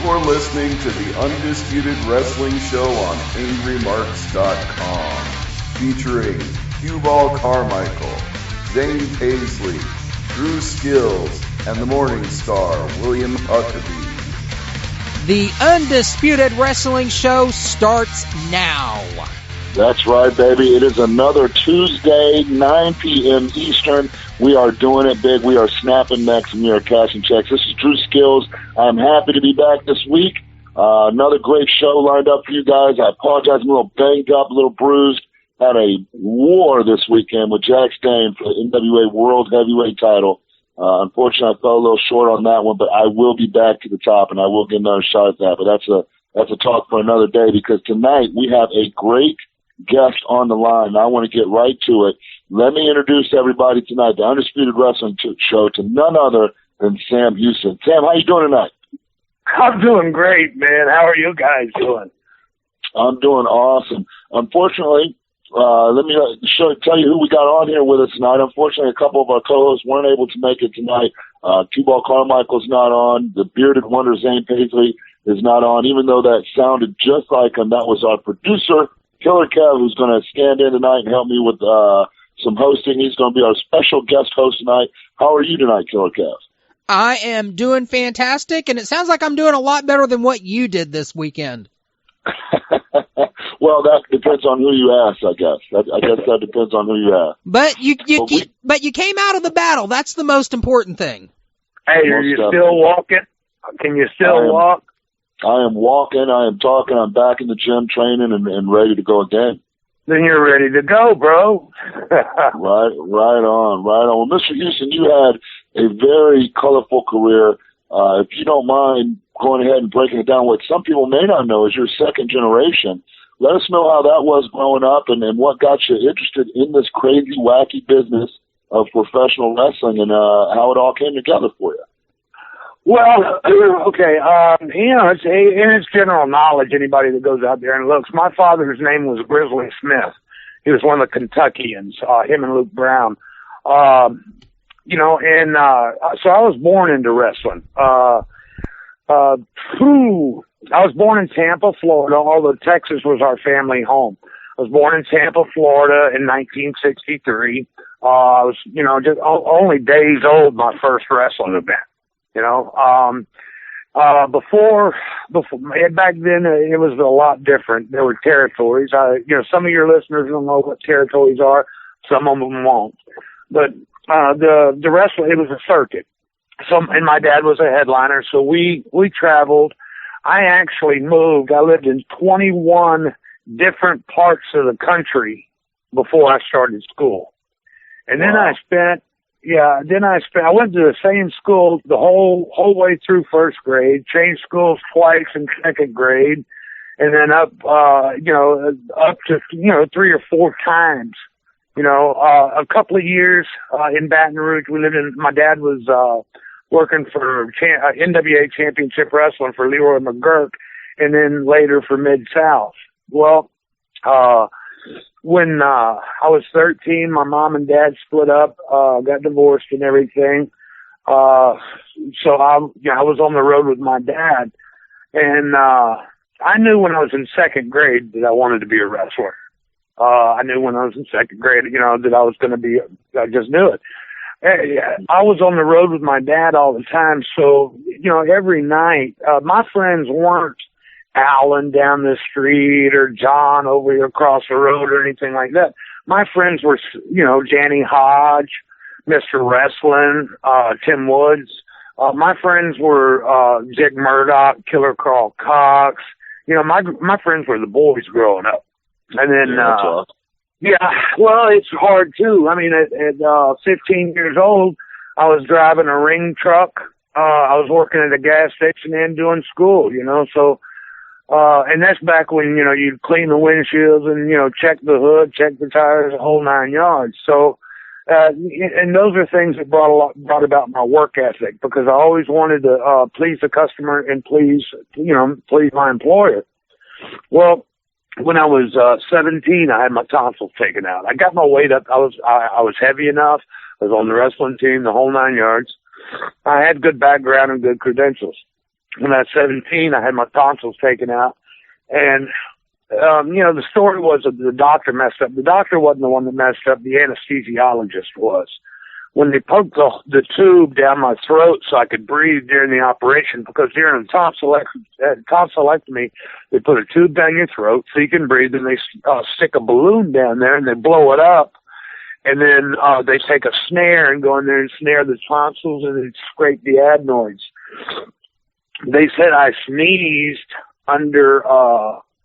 You're listening to the Undisputed Wrestling Show on AngryMarks.com, featuring Q-Ball Carmichael, Zane Paisley, Drew Skills, and the Morning Star, William Huckabee. The Undisputed Wrestling Show starts now. That's right, baby. It is another Tuesday, 9 p.m. Eastern. We are doing it big. We are snapping necks and we are cashing checks. This is Drew Skills. I'm happy to be back this week. Another great show lined up for you guys. I apologize. I'm a little banged up, a little bruised. Had a war this weekend with Jack Stane for the NWA World Heavyweight title. Unfortunately, I fell a little short on that one, but I will be back to the top and I will get another shot at that. But that's a talk for another day, because tonight we have a great guest on the line. I want to get right to it. Let me introduce everybody tonight, the Undisputed Wrestling Show, to none other than Sam Houston. Sam, how you doing tonight? I'm doing great, man. How are you guys doing? I'm doing awesome. Unfortunately, let me tell you who we got on here with us tonight. Unfortunately, a couple of our co-hosts weren't able to make it tonight. Q-Ball Carmichael's not on. The bearded wonder Zane Paisley is not on, even though that sounded just like him. That was our producer, Killer Kev, who's going to stand in tonight and help me with some hosting. He's going to be our special guest host tonight. How are you tonight, Killer Kev? I am doing fantastic, and it sounds like I'm doing a lot better than what you did this weekend. Well, that depends on who you ask, I guess. I guess that depends on who you ask. But you came out of the battle. That's the most important thing. Hey, are you still walking? Can you still walk? I am walking, I am talking, I'm back in the gym training and ready to go again. Then you're ready to go, bro. Right on. Well, Mr. Houston, you had a very colorful career. If you don't mind going ahead and breaking it down, what some people may not know is you're second generation. Let us know how that was growing up and what got you interested in this crazy, wacky business of professional wrestling and how it all came together for you. Well, okay, it's general knowledge, anybody that goes out there and looks. My father's name was Grizzly Smith. He was one of the Kentuckians, him and Luke Brown. So I was born into wrestling. I was born in Tampa, Florida, although Texas was our family home. I was born in Tampa, Florida in 1963. I was, just only days old my first wrestling event. Before back then it was a lot different. There were territories. Some of your listeners don't know what territories are. Some of them won't. But the wrestling, it was a circuit. And my dad was a headliner, so we traveled. I actually moved. I lived in 21 different parts of the country before I started school. And then I went to the same school the whole way through first grade, changed schools twice in second grade, and then up to 3 or 4 times. A couple of years in Baton Rouge. My dad was working for NWA Championship Wrestling for Leroy McGurk, and then later for Mid-South. Well, when I was 13, my mom and dad split up, got divorced and everything. So I was on the road with my dad, and I knew when I was in second grade that I wanted to be a wrestler. I knew when I was in second grade, that I was going to be. I just knew it. I was on the road with my dad all the time, so every night my friends weren't Alan down the street or John over here across the road or anything like that. My friends were, Janny Hodge, Mr. Wrestling, Tim Woods. My friends were Jake Murdoch, Killer Carl Cox. My friends were the boys growing up. And then, well, it's hard too. I mean, at 15 years old, I was driving a ring truck. I was working at a gas station and doing school, so. And that's back when, you'd clean the windshields and, check the hood, check the tires, the whole 9 yards. So, and those are things that brought about my work ethic, because I always wanted to, please the customer and please my employer. Well, when I was, 17, I had my tonsils taken out. I got my weight up. I was heavy enough. I was on the wrestling team, the whole 9 yards. I had good background and good credentials. when I was 17, I had my tonsils taken out. And, the story was that the doctor messed up. The doctor wasn't the one that messed up. The anesthesiologist was. When they poked the tube down my throat so I could breathe during the operation, because during the tonsillectomy, they put a tube down your throat so you can breathe, and they stick a balloon down there and they blow it up, and then they take a snare and go in there and snare the tonsils and then scrape the adenoids. They said I sneezed under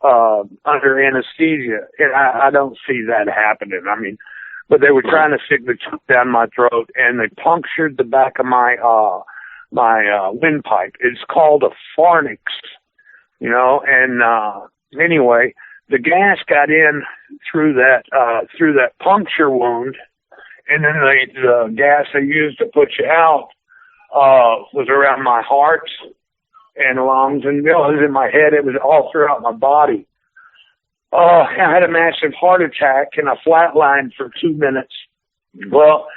anesthesia, and I don't see that happening. I mean, but they were trying to stick the tube down my throat, and they punctured the back of my windpipe. It's called a pharynx, and anyway, the gas got in through that puncture wound, and then the gas they used to put you out was around my heart and lungs, and it was in my head. It was all throughout my body. I had a massive heart attack, and I flatlined for 2 minutes. Well,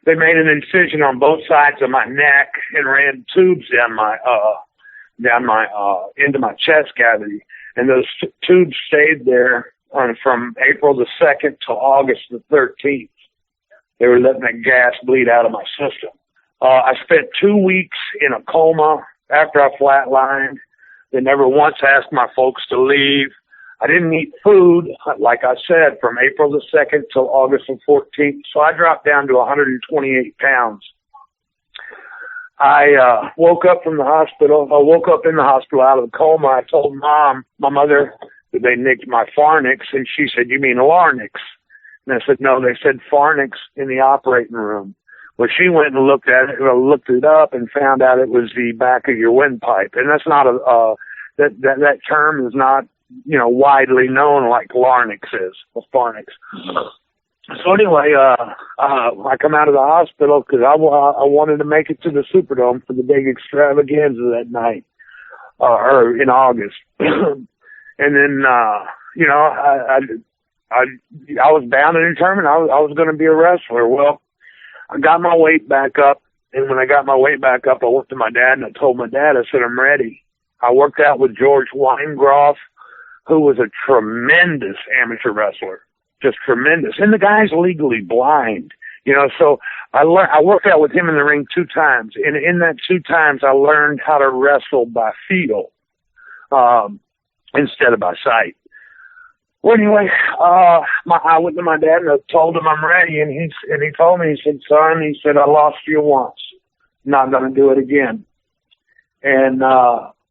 they made an incision on both sides of my neck and ran tubes into my chest cavity, and those tubes stayed there from April the 2nd to August the 13th. They were letting that gas bleed out of my system. I spent 2 weeks in a coma after I flatlined. They never once asked my folks to leave. I didn't eat food, like I said, from April the 2nd till August the 14th. So I dropped down to 128 pounds. I woke up in the hospital out of the coma. I told my mother that they nicked my pharynx, and she said, "You mean larynx?" And I said, "No, they said pharynx in the operating room." Well, she went and looked it up and found out it was the back of your windpipe. And that's not that term is not, widely known like larynx is, or pharynx. So anyway, I come out of the hospital because I wanted to make it to the Superdome for the big extravaganza that night, or in August. And then, I was bound and determined I was going to be a wrestler. Well, I got my weight back up, and when I got my weight back up, I went to my dad and I told my dad, I said, "I'm ready." I worked out with George Weingroff, who was a tremendous amateur wrestler, just tremendous. And the guy's legally blind, so I worked out with him in the ring 2 times. And in that 2 times, I learned how to wrestle by feel, instead of by sight. Well, anyway, I went to my dad and I told him I'm ready. And he told me, he said, "Son," he said, "I lost you once. Not going to do it again." And,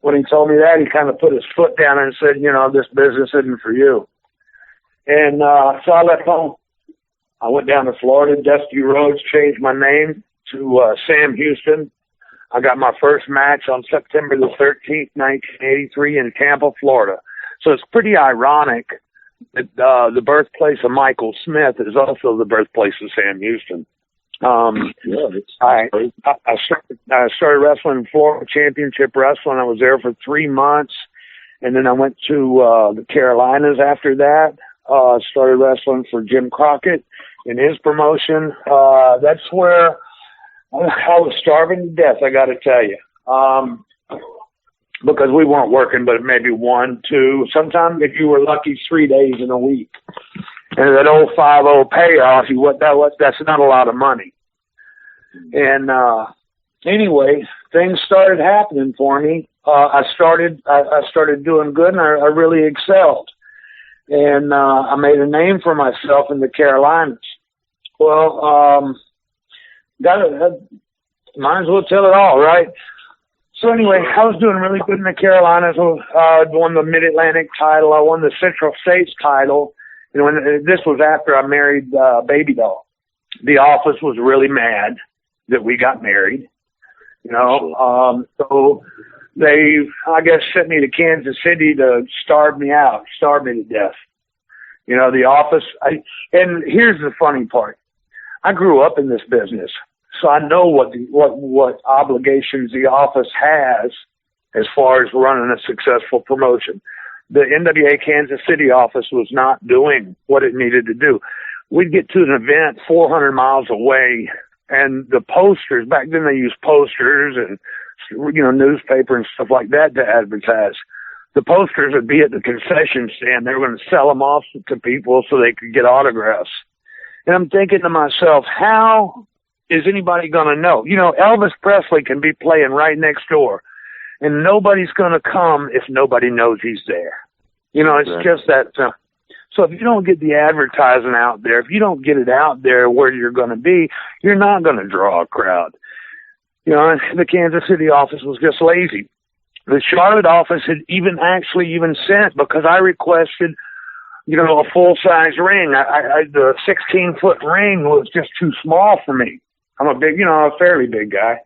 when he told me that, he kind of put his foot down and said, "This business isn't for you." And so I left home. I went down to Florida, Dusty Rhodes, changed my name to Sam Houston. I got my first match on September the 13th, 1983 in Tampa, Florida. So it's pretty ironic that the birthplace of Michael Smith is also the birthplace of Sam Houston. I started wrestling in Florida Championship Wrestling. I was there for 3 months, and then I went to the Carolinas after that. Started wrestling for Jim Crockett in his promotion. That's where I was starving to death, I got to tell you, because we weren't working, but maybe 1, 2, sometimes if you were lucky, 3 days in a week. And that old 5-0 payoff, that's not a lot of money. And anyway, things started happening for me. I started doing good, and I really excelled. And I made a name for myself in the Carolinas. Well, might as well tell it all, right? So anyway, I was doing really good in the Carolinas. I won the Mid-Atlantic title. I won the Central States title. And when this was after I married Baby Doll. The office was really mad that we got married. So they, I guess, sent me to Kansas City to starve me to death. The office. And here's the funny part. I grew up in this business, so I know what obligations the office has as far as running a successful promotion. The NWA Kansas City office was not doing what it needed to do. We'd get to an event 400 miles away And the posters, back then they used posters and, newspaper and stuff like that to advertise. The posters would be at the concession stand. They were going to sell them off to people so they could get autographs. And I'm thinking to myself, how is anybody going to know? Elvis Presley can be playing right next door, and nobody's going to come if nobody knows he's there. It's just that simple. So if you don't get the advertising out there, if you don't get it out there where you're going to be, you're not going to draw a crowd. The Kansas City office was just lazy. The Charlotte office had even sent, because I requested, a full-size ring. The 16-foot ring was just too small for me. I'm a fairly big guy.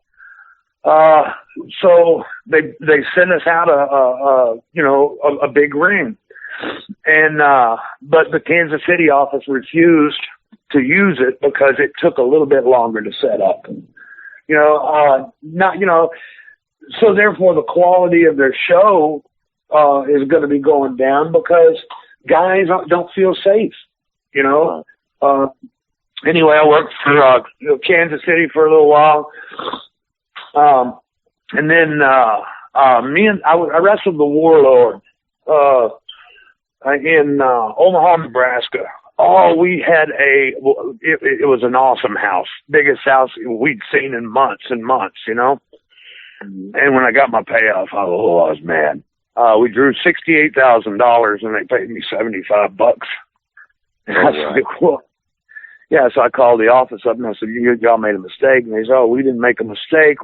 So they sent us out a big ring. And, but the Kansas City office refused to use it because it took a little bit longer to set up. So therefore the quality of their show, is going to be going down because guys don't feel safe, Anyway, I worked for, Kansas City for a little while. And then, I wrestled the Warlord, in, Omaha, Nebraska. Oh, we had it was an awesome house. Biggest house we'd seen in months and months, And when I got my payoff, I was mad. We drew $68,000 and they paid me $75. And I was like, well, yeah, so I called the office up and I said, y'all made a mistake. And they said, we didn't make a mistake.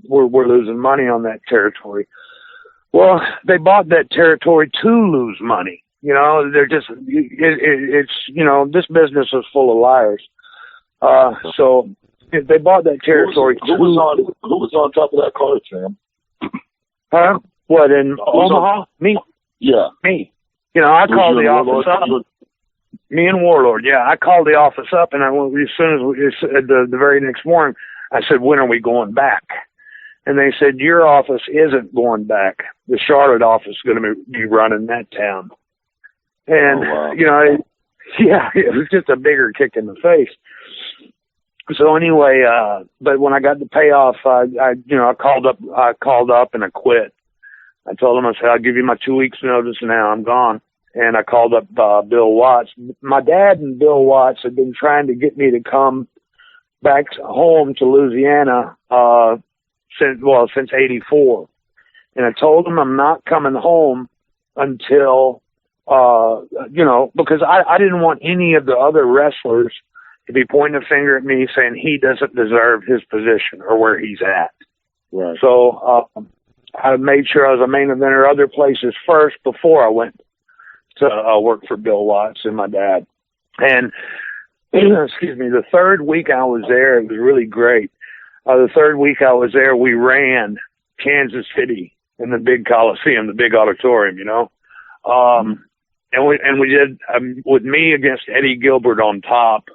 We're losing money on that territory. Well, they bought that territory to lose money. They're just, this business is full of liars. So if they bought that territory. Who was on top of that card, Sam? Huh? What, in Omaha? Me? Yeah. Me. I called the office up. Me and Warlord, yeah. I called the office up, and as soon as the very next morning, I said, when are we going back? And they said, your office isn't going back. The Charlotte office is going to be running that town. And, it was just a bigger kick in the face. So anyway, but when I got the payoff, I called up and I quit. I told him, I said, I'll give you my 2 weeks notice now. I'm gone. And I called up, Bill Watts. My dad and Bill Watts had been trying to get me to come back home to Louisiana, since 84. And I told him I'm not coming home until, because I didn't want any of the other wrestlers to be pointing a finger at me saying he doesn't deserve his position or where he's at. Right. So, I made sure I was a main eventer other places first before I went to work for Bill Watts and my dad. And, excuse me, the third week I was there, it was really great. The third week I was there, we ran Kansas City in the big Coliseum, the big auditorium, and we did, with me against Eddie Gilbert on top,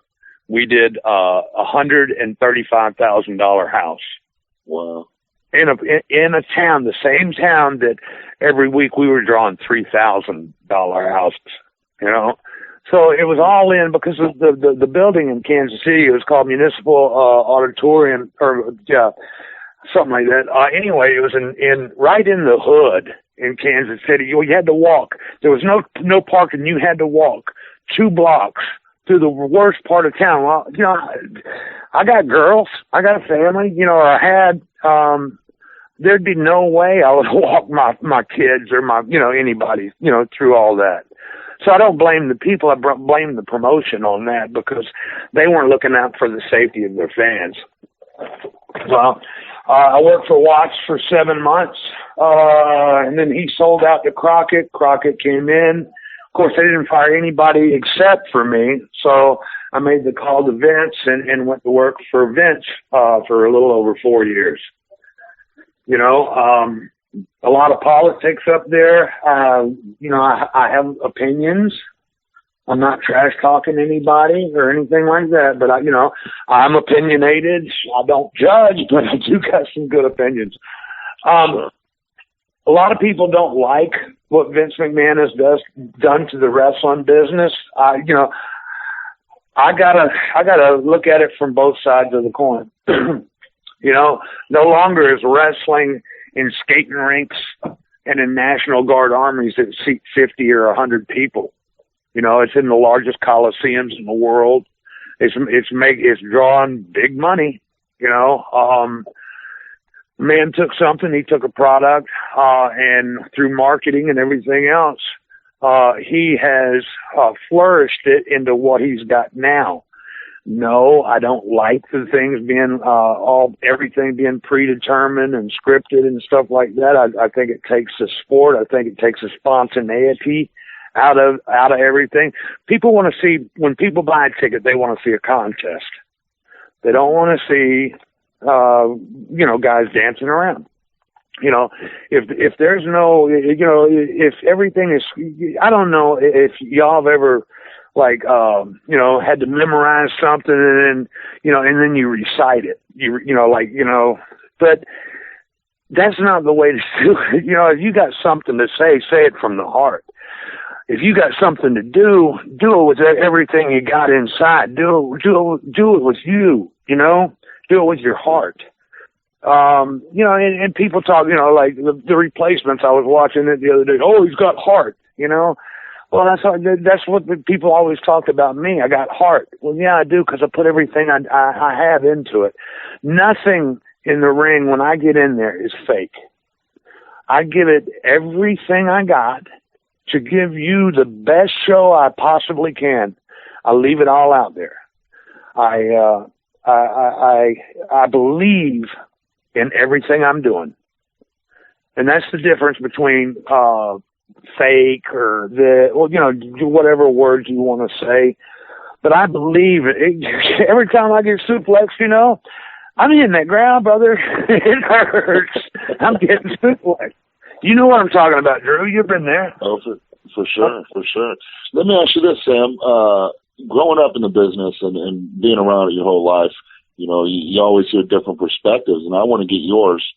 we did $135,000 house. Wow. In a town, the same town that every week we were drawing $3,000 houses, So it was all in because of the building in Kansas City. It was called Municipal Auditorium, or something like that. Anyway, it was right in the hood in Kansas City. You had to walk. There was no parking. You had to walk 2 blocks through the worst part of town. Well, I got girls. I got a family. I had. There'd be no way I would walk my kids or anybody, through all that. So I don't blame the people. I blame the promotion on that because they weren't looking out for the safety of their fans. Well, I worked for Watts for 7 months, and then he sold out to Crockett. Crockett came in. Of course, they didn't fire anybody except for me, so I made the call to Vince and went to work for Vince for a little over 4 years. A lot of politics up there. I have opinions. I'm not trash talking anybody or anything like that, but I'm opinionated. I don't judge, but I do got some good opinions. A lot of people don't like what Vince McMahon has done to the wrestling business. I gotta look at it from both sides of the coin. You know, no longer is wrestling in skating rinks and in National Guard armies that seat 50 or 100 people. You know, it's in the largest coliseums in the world. It's drawing big money. You know, man took something. He took a product, and through marketing and everything else, he has flourished it into what he's got now. No, I don't like the things being everything being predetermined and scripted and stuff like that. I think it takes the sport. I think it takes the spontaneity out of everything. People want to see, when people buy a ticket, they want to see a contest. They don't want to see guys dancing around. You know, if there's no, if everything is, I don't know if y'all have ever, had to memorize something and then you recite it, but that's not the way to do it. You know, if you got something to say it from the heart. If you got something to do it with everything you got inside. Do it with you, do it with your heart. And people talk, like the Replacements. I was watching it the other day. Oh, he's got heart, Well, that's what the people always talk about me. I got heart. Well, yeah, I do, because I put everything I have into it. Nothing in the ring when I get in there is fake. I give it everything I got to give you the best show I possibly can. I leave it all out there. I believe in everything I'm doing. And that's the difference between fake or whatever words you want to say. But I believe it. Every time I get suplexed, I'm hitting that ground, brother. It hurts. I'm getting suplexed. You know what I'm talking about, Drew. You've been there. Oh, for sure. Let me ask you this, Sam. Growing up in the business and being around it your whole life, you always hear different perspectives, and I want to get yours.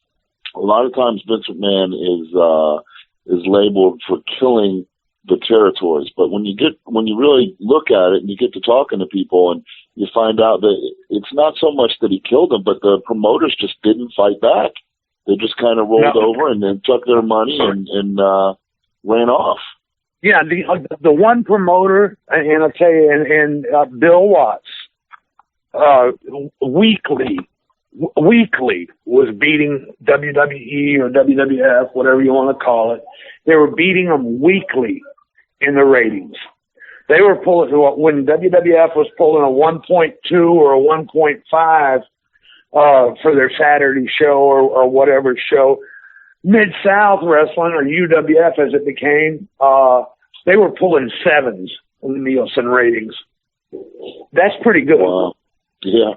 A lot of times Vince McMahon is labeled for killing the territories, but when you really look at it and you get to talking to people, and you find out that it's not so much that he killed them, but the promoters just didn't fight back. They just kind of rolled over and then took their money and ran off. Yeah, the one promoter, and I'll tell you, and Bill Watts, weekly was beating WWE or WWF, whatever you want to call it. They were beating them weekly in the ratings. They were pulling, when WWF was pulling a 1.2 or a 1.5 for their Saturday show or whatever show. Mid-South Wrestling, or UWF as it became, they were pulling 7s in the Nielsen ratings. That's pretty good. Wow. Yeah.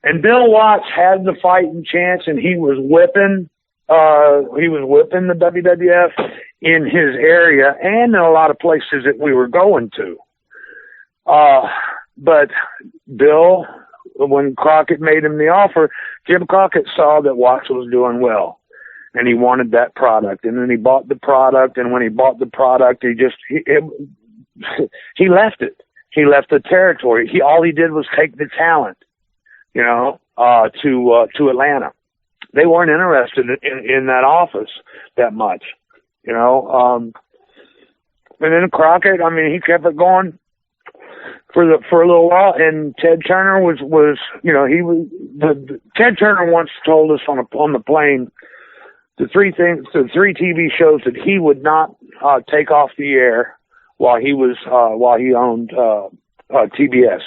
And Bill Watts had the fighting chance, and he was whipping the WWF in his area and in a lot of places that we were going to. But Bill, when Crockett made him the offer, Jim Crockett saw that Watts was doing well, and he wanted that product. And then he bought the product, and when he bought the product, he left it. He left the territory. All he did was take the talent, to Atlanta. They weren't interested in that office that much, And then Crockett, he kept it going for a little while. And Ted Turner Ted Turner once told us on the plane the three TV shows that he would not take off the air while he owned TBS.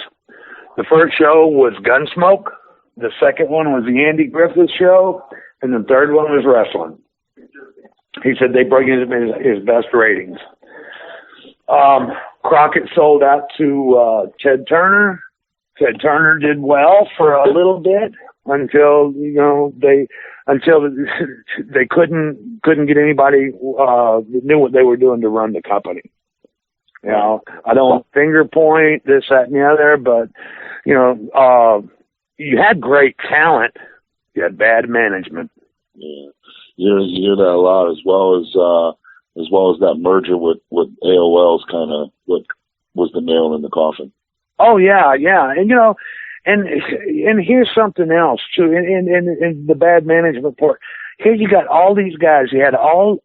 The first show was Gunsmoke. The second one was the Andy Griffith Show, and the third one was wrestling. He said they bring his best ratings. Crockett sold out to Ted Turner. Ted Turner did well for a little bit until they couldn't get anybody that knew what they were doing to run the company. I don't finger point this, that, and the other, but you had great talent, you had bad management. Yeah, you hear that a lot, as well as that merger with AOL's kind of what was the nail in the coffin. Oh yeah, yeah, and and here's something else too. In the bad management part, here you got all these guys. You had all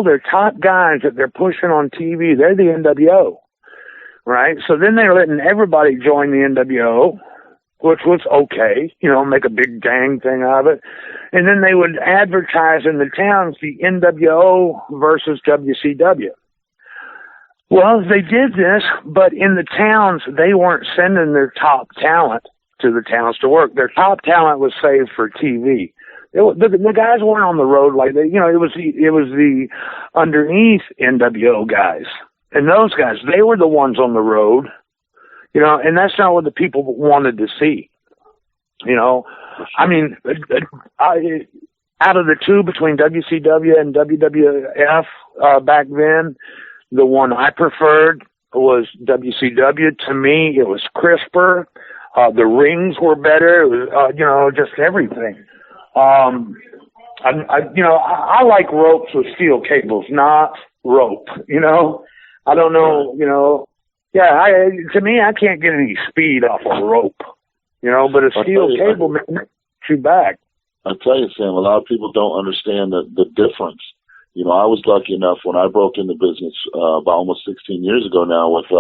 their top guys that they're pushing on TV. They're the NWO, right? So then they're letting everybody join the NWO, which was okay, make a big gang thing out of it. And then they would advertise in the towns the NWO versus WCW. Well, they did this, but in the towns, they weren't sending their top talent to the towns to work. Their top talent was saved for TV. The guys weren't on the road like they, it was the underneath NWO guys. And those guys, they were the ones on the road, and that's not what the people wanted to see. I mean, out of the two between WCW and WWF back then, the one I preferred was WCW. To me, it was crisper. The rings were better. It was, just everything. I like ropes with steel cables, not rope. I don't know. Yeah, to me, I can't get any speed off a rope. But a steel cable makes you back. I tell you, Sam, a lot of people don't understand the difference. I was lucky enough when I broke into business about almost 16 years ago now with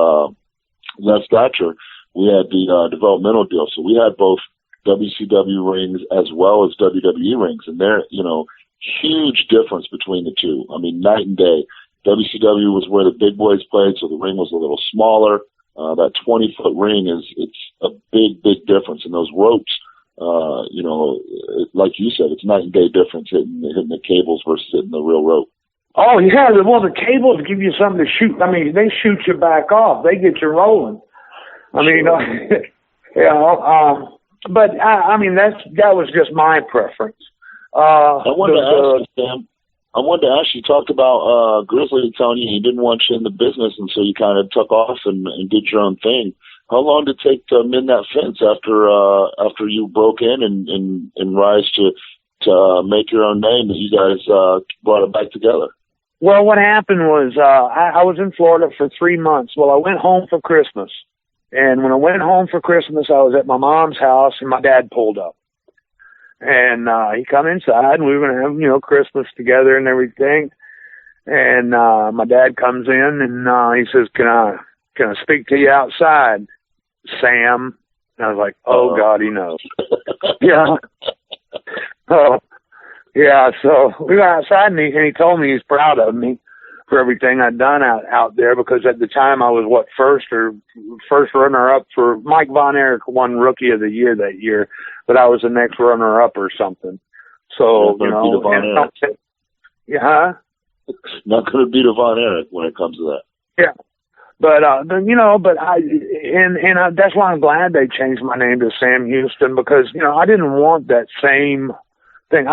Les Thatcher. We had the developmental deal, so we had both WCW rings as well as WWE rings, and they're huge difference between the two. I mean, night and day. WCW was where the big boys played, so the ring was a little smaller. That 20-foot ring it's a big difference. And those ropes, like you said, it's night and day difference hitting the cables versus hitting the real rope. Oh yeah, well the cables give you something to shoot. I mean, they shoot you back off. They get you rolling. I mean, but I mean that was just my preference. I wanted to ask you, Sam. I wanted to ask you, talked about Grizzly telling you he didn't want you in the business, and so you kind of took off and did your own thing. How long did it take to mend that fence after you broke in and rise to make your own name that you guys brought it back together? Well, what happened was I was in Florida for 3 months. Well, I went home for Christmas. And when I went home for Christmas, I was at my mom's house, and my dad pulled up. And he come inside, and we were going to have, Christmas together and everything. And my dad comes in, and he says, Can I speak to you outside, Sam? And I was like, oh, God, he knows. Yeah. Oh, yeah, so we got outside, and he told me he's proud of me for everything I'd done out there, because at the time I was, first runner-up for Mike Von Erich won Rookie of the Year that year, but I was the next runner-up or something. So, yeah. Not going to beat a Von Erich when it comes to that. Yeah. But that's why I'm glad they changed my name to Sam Houston, because, I didn't want that same thing.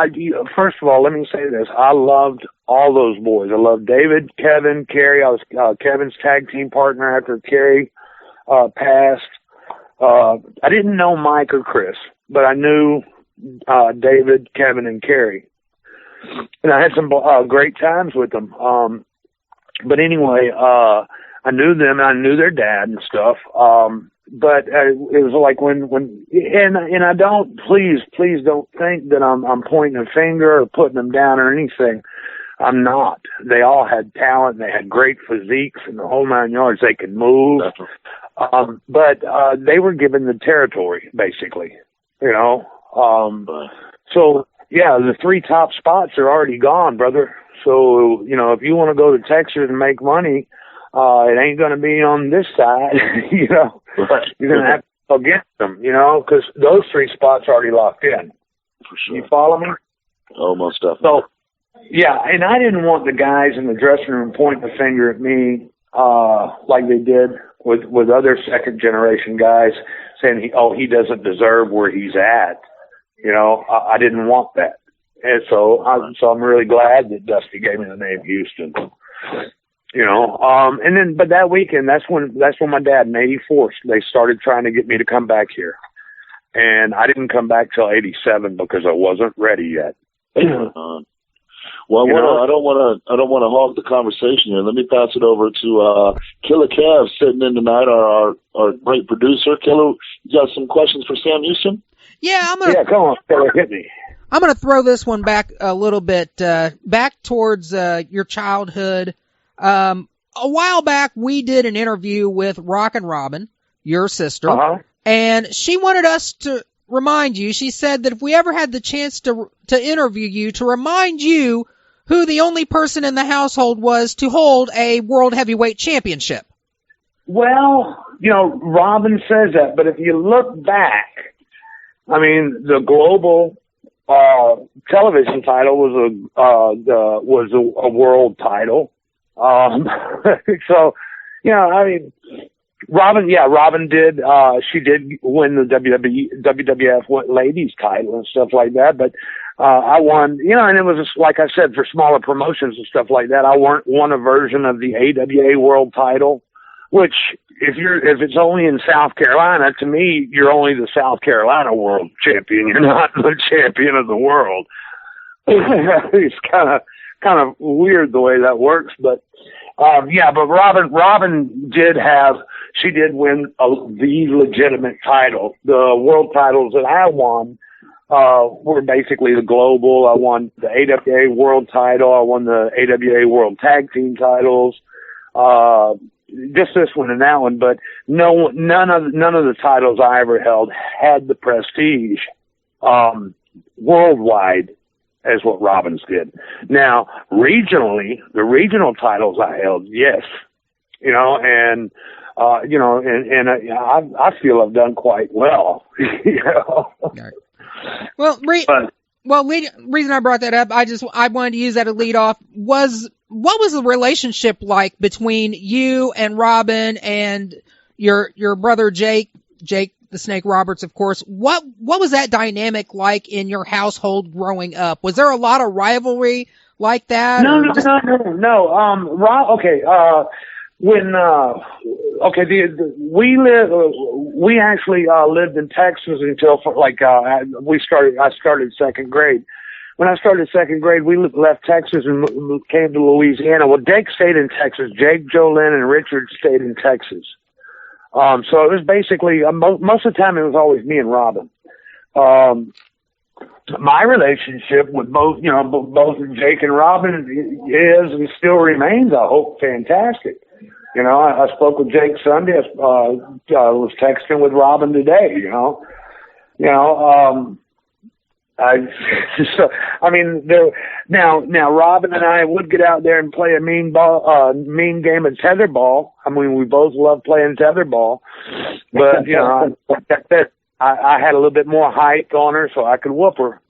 First of all, let me say this. I loved all those boys. I loved David, Kevin, Kerry. I was Kevin's tag team partner after Kerry passed. I didn't know Mike or Chris, but I knew David, Kevin, and Kerry. And I had some great times with them. But anyway, I knew them, and I knew their dad and stuff. But it was like and I don't, please don't think that I'm pointing a finger or putting them down or anything. I'm not. They all had talent. They had great physiques and the whole 9 yards. They could move. But they were given the territory, basically, So, yeah, the 3 top spots are already gone, brother. So, if you want to go to Texas and make money, it ain't going to be on this side, Right. You're going to have to go against them, because those 3 spots are already locked in. For sure. You follow me? Oh, most definitely. So, yeah, and I didn't want the guys in the dressing room pointing the finger at me like they did with other second-generation guys, saying, he doesn't deserve where he's at. I didn't want that. And so I'm really glad that Dusty gave me the name Houston. And then, but that weekend, that's when my dad in '84, they started trying to get me to come back here. And I didn't come back till '87 because I wasn't ready yet. Well, You know? I don't want to hog the conversation here. Let me pass it over to Killer Kev sitting in tonight, our great producer. Killer, you got some questions for Sam Houston? Yeah, Come on, Killer, hit me. I'm going to throw this one back a little bit, back towards your childhood. A while back, we did an interview with Rockin' Robin, your sister, and she wanted us to remind you. She said that if we ever had the chance to interview you, to remind you who the only person in the household was to hold a World Heavyweight Championship. Well, Robin says that, but if you look back, I mean, the global television title was a world title. So, I mean, Robin did, she did win the WWF ladies title and stuff like that, but, I won, and it was just, like I said, for smaller promotions and stuff like that. I won a version of the AWA world title, which if it's only in South Carolina, to me, you're only the South Carolina world champion. You're not the champion of the world. It's kind of weird the way that works, but but Robin she did win the legitimate title. The world titles that I won were basically the global. I won the AWA world title. I won the AWA world tag team titles. Just this one and that one, but none of the titles I ever held had the prestige worldwide as what Robin's did. Now, regionally, the regional titles I held, yes, and I feel I've done quite well. Right. Well, reason I brought that up, I wanted to use that to lead off was, what was the relationship like between you and Robin and your brother Jake the Snake Roberts, of course? What was that dynamic like in your household growing up? Was there a lot of rivalry like that? No. We actually lived in Texas until I started second grade. When I started second grade, we left Texas and came to Louisiana. Well, Jake stayed in Texas. Jake, Jolynn, and Richard stayed in Texas. So it was basically, most of the time it was always me and Robin. My relationship with both Jake and Robin is and still remains, I hope, fantastic. I spoke with Jake Sunday. I was texting with Robin today, Now Robin and I would get out there and play a mean game of tetherball. I mean, we both love playing tetherball, but I had a little bit more height on her, so I could whoop her.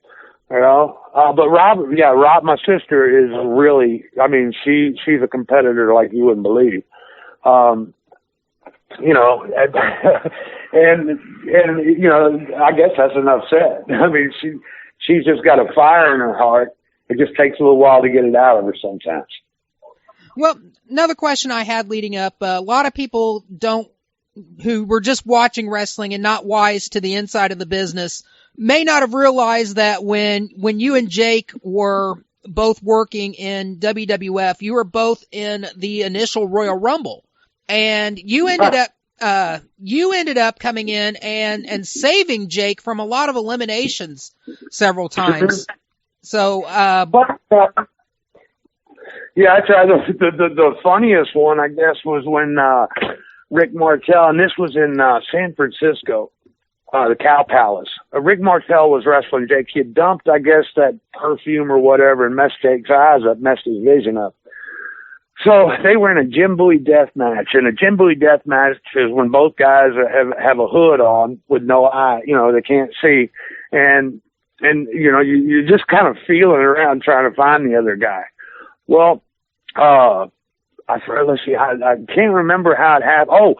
But Robin, my sister is really, I mean, she's a competitor like you wouldn't believe. And I guess that's enough said. I mean, she's just got a fire in her heart. It just takes a little while to get it out of her sometimes. Well, another question I had leading up, a lot of people who were just watching wrestling and not wise to the inside of the business may not have realized that when you and Jake were both working in WWF, you were both in the initial Royal Rumble, and you ended up coming in and saving Jake from a lot of eliminations several times. So, I try the funniest one, I guess, was when Rick Martel, and this was in San Francisco, the Cow Palace. Rick Martel was wrestling Jake. He had dumped, I guess, that perfume or whatever and messed Jake's eyes up, messed his vision up. So they were in a Jim Bowie death match, and a Jim Bowie death match is when both guys have a hood on with no eye, they can't see, and you're just kind of feeling around trying to find the other guy. Well, let's see, I can't remember how it happened. Oh,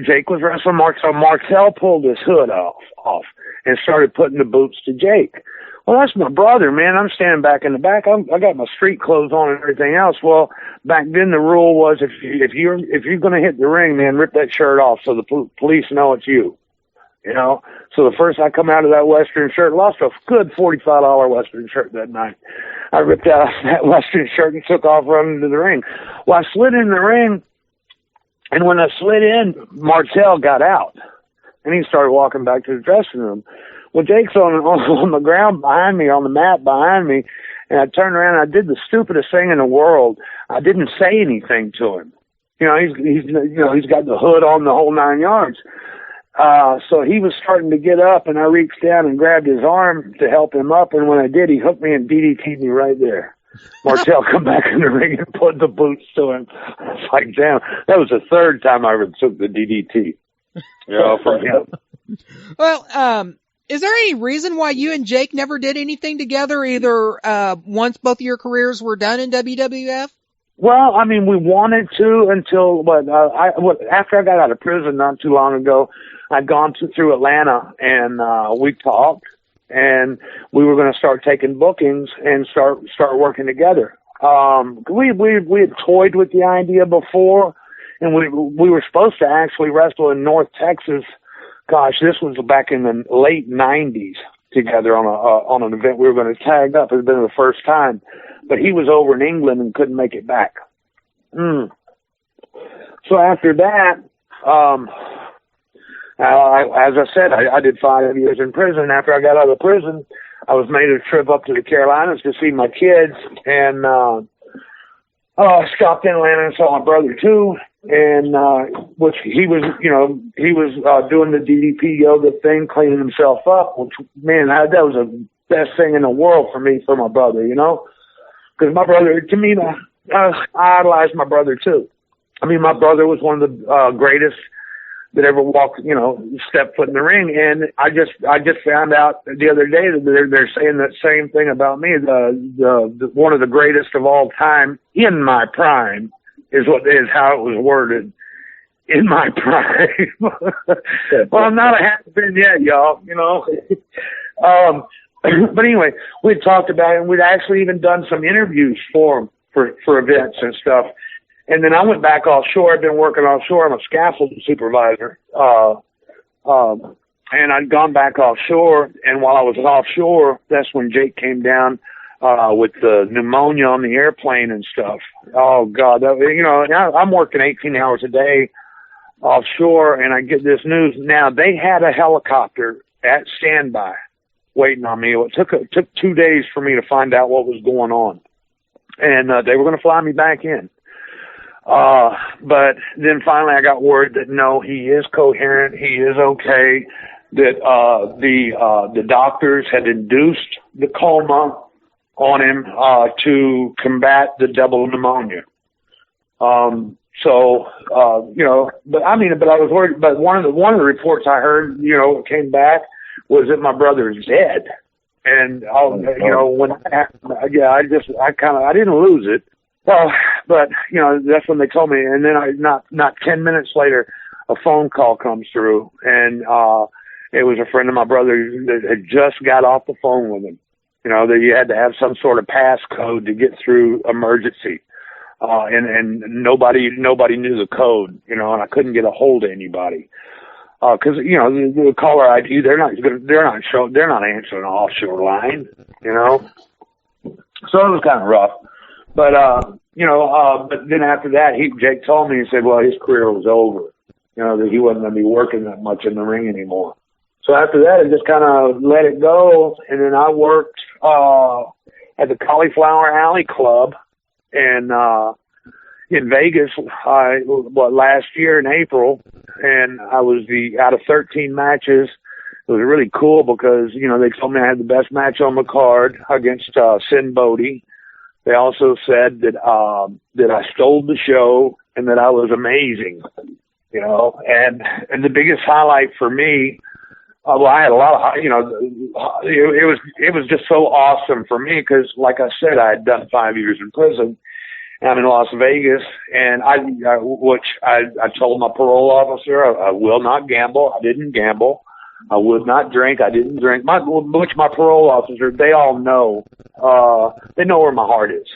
Jake was wrestling Martel. Martel pulled his hood off and started putting the boots to Jake. Well, that's my brother, man. I'm standing back in the back. I got my street clothes on and everything else. Well, back then the rule was if you're going to hit the ring, man, rip that shirt off so the police know it's you. you know. So the first I come out of that Western shirt, lost a good $45 Western shirt that night. I ripped out that Western shirt and took off running to the ring. Well, I slid in the ring, and when I slid in, Martel got out, and he started walking back to the dressing room. Well, Jake's on the ground behind me, on the mat behind me, and I turned around and I did the stupidest thing in the world. I didn't say anything to him. You know, he's got the hood on the whole 9 yards. So he was starting to get up, and I reached down and grabbed his arm to help him up, and when I did, he hooked me and DDT'd me right there. Martel come back in the ring and put the boots to him. I was like, damn, that was the third time I ever took the DDT. You know, from him. Well, is there any reason why you and Jake never did anything together, either once both of your careers were done in WWF? Well, I mean, we wanted to until, after I got out of prison not too long ago, I'd gone through Atlanta, and we talked, and we were going to start taking bookings and start working together. We had toyed with the idea before, and we were supposed to actually wrestle in North Texas. Gosh, this was back in the late 90s together on an event we were going to tag up. It had been the first time, but he was over in England and couldn't make it back. So after that, as I said, I did 5 years in prison. After I got out of prison, I was made a trip up to the Carolinas to see my kids, and I stopped in Atlanta and saw my brother too. And which he was doing the DDP yoga thing, cleaning himself up. Which, man, that was the best thing in the world for me, for my brother, you know, because my brother, to me, I idolized my brother too. I mean, my brother was one of the greatest that ever walked, stepped foot in the ring. And I just found out the other day that they're saying that same thing about me. The one of the greatest of all time in my prime is how it was worded. In my prime. Well, I'm not a happy been yet, y'all, but anyway, we'd talked about it, and we'd actually even done some interviews for him for events and stuff. And then I went back offshore. I've been working offshore. I'm a scaffold supervisor. And I'd gone back offshore, and while I was offshore, that's when Jake came down with the pneumonia on the airplane and stuff. Oh God, I'm working 18 hours a day offshore, and I get this news. Now, they had a helicopter at standby waiting on me. It took 2 days for me to find out what was going on, and they were going to fly me back in. But then finally I got word that no, he is coherent, he is okay, that the doctors had induced the coma on him to combat the double pneumonia. But I was worried. But one of the reports I heard, came back was that my brother is dead. And when that happened, I didn't lose it. Well, but that's when they told me. And then not 10 minutes later, a phone call comes through, and it was a friend of my brother that had just got off the phone with him. That you had to have some sort of passcode to get through emergency. And nobody knew the code, and I couldn't get a hold of anybody. Cause, the caller ID, they're not answering an offshore line, So it was kind of rough. But, but then after that, Jake told me, he said, well, his career was over, that he wasn't going to be working that much in the ring anymore. So after that, I just kind of let it go. And then I worked, at the Cauliflower Alley Club in Vegas, last year in April. And I was out of 13 matches. It was really cool because, they told me I had the best match on the card against, Sin Bodie. They also said that I stole the show and that I was amazing, and the biggest highlight for me, I had a lot of, it was just so awesome for me because, like I said, I had done 5 years in prison. I'm in Las Vegas, and I told my parole officer I will not gamble. I didn't gamble. I would not drink. I didn't drink. My parole officer, they all know. They know where my heart is,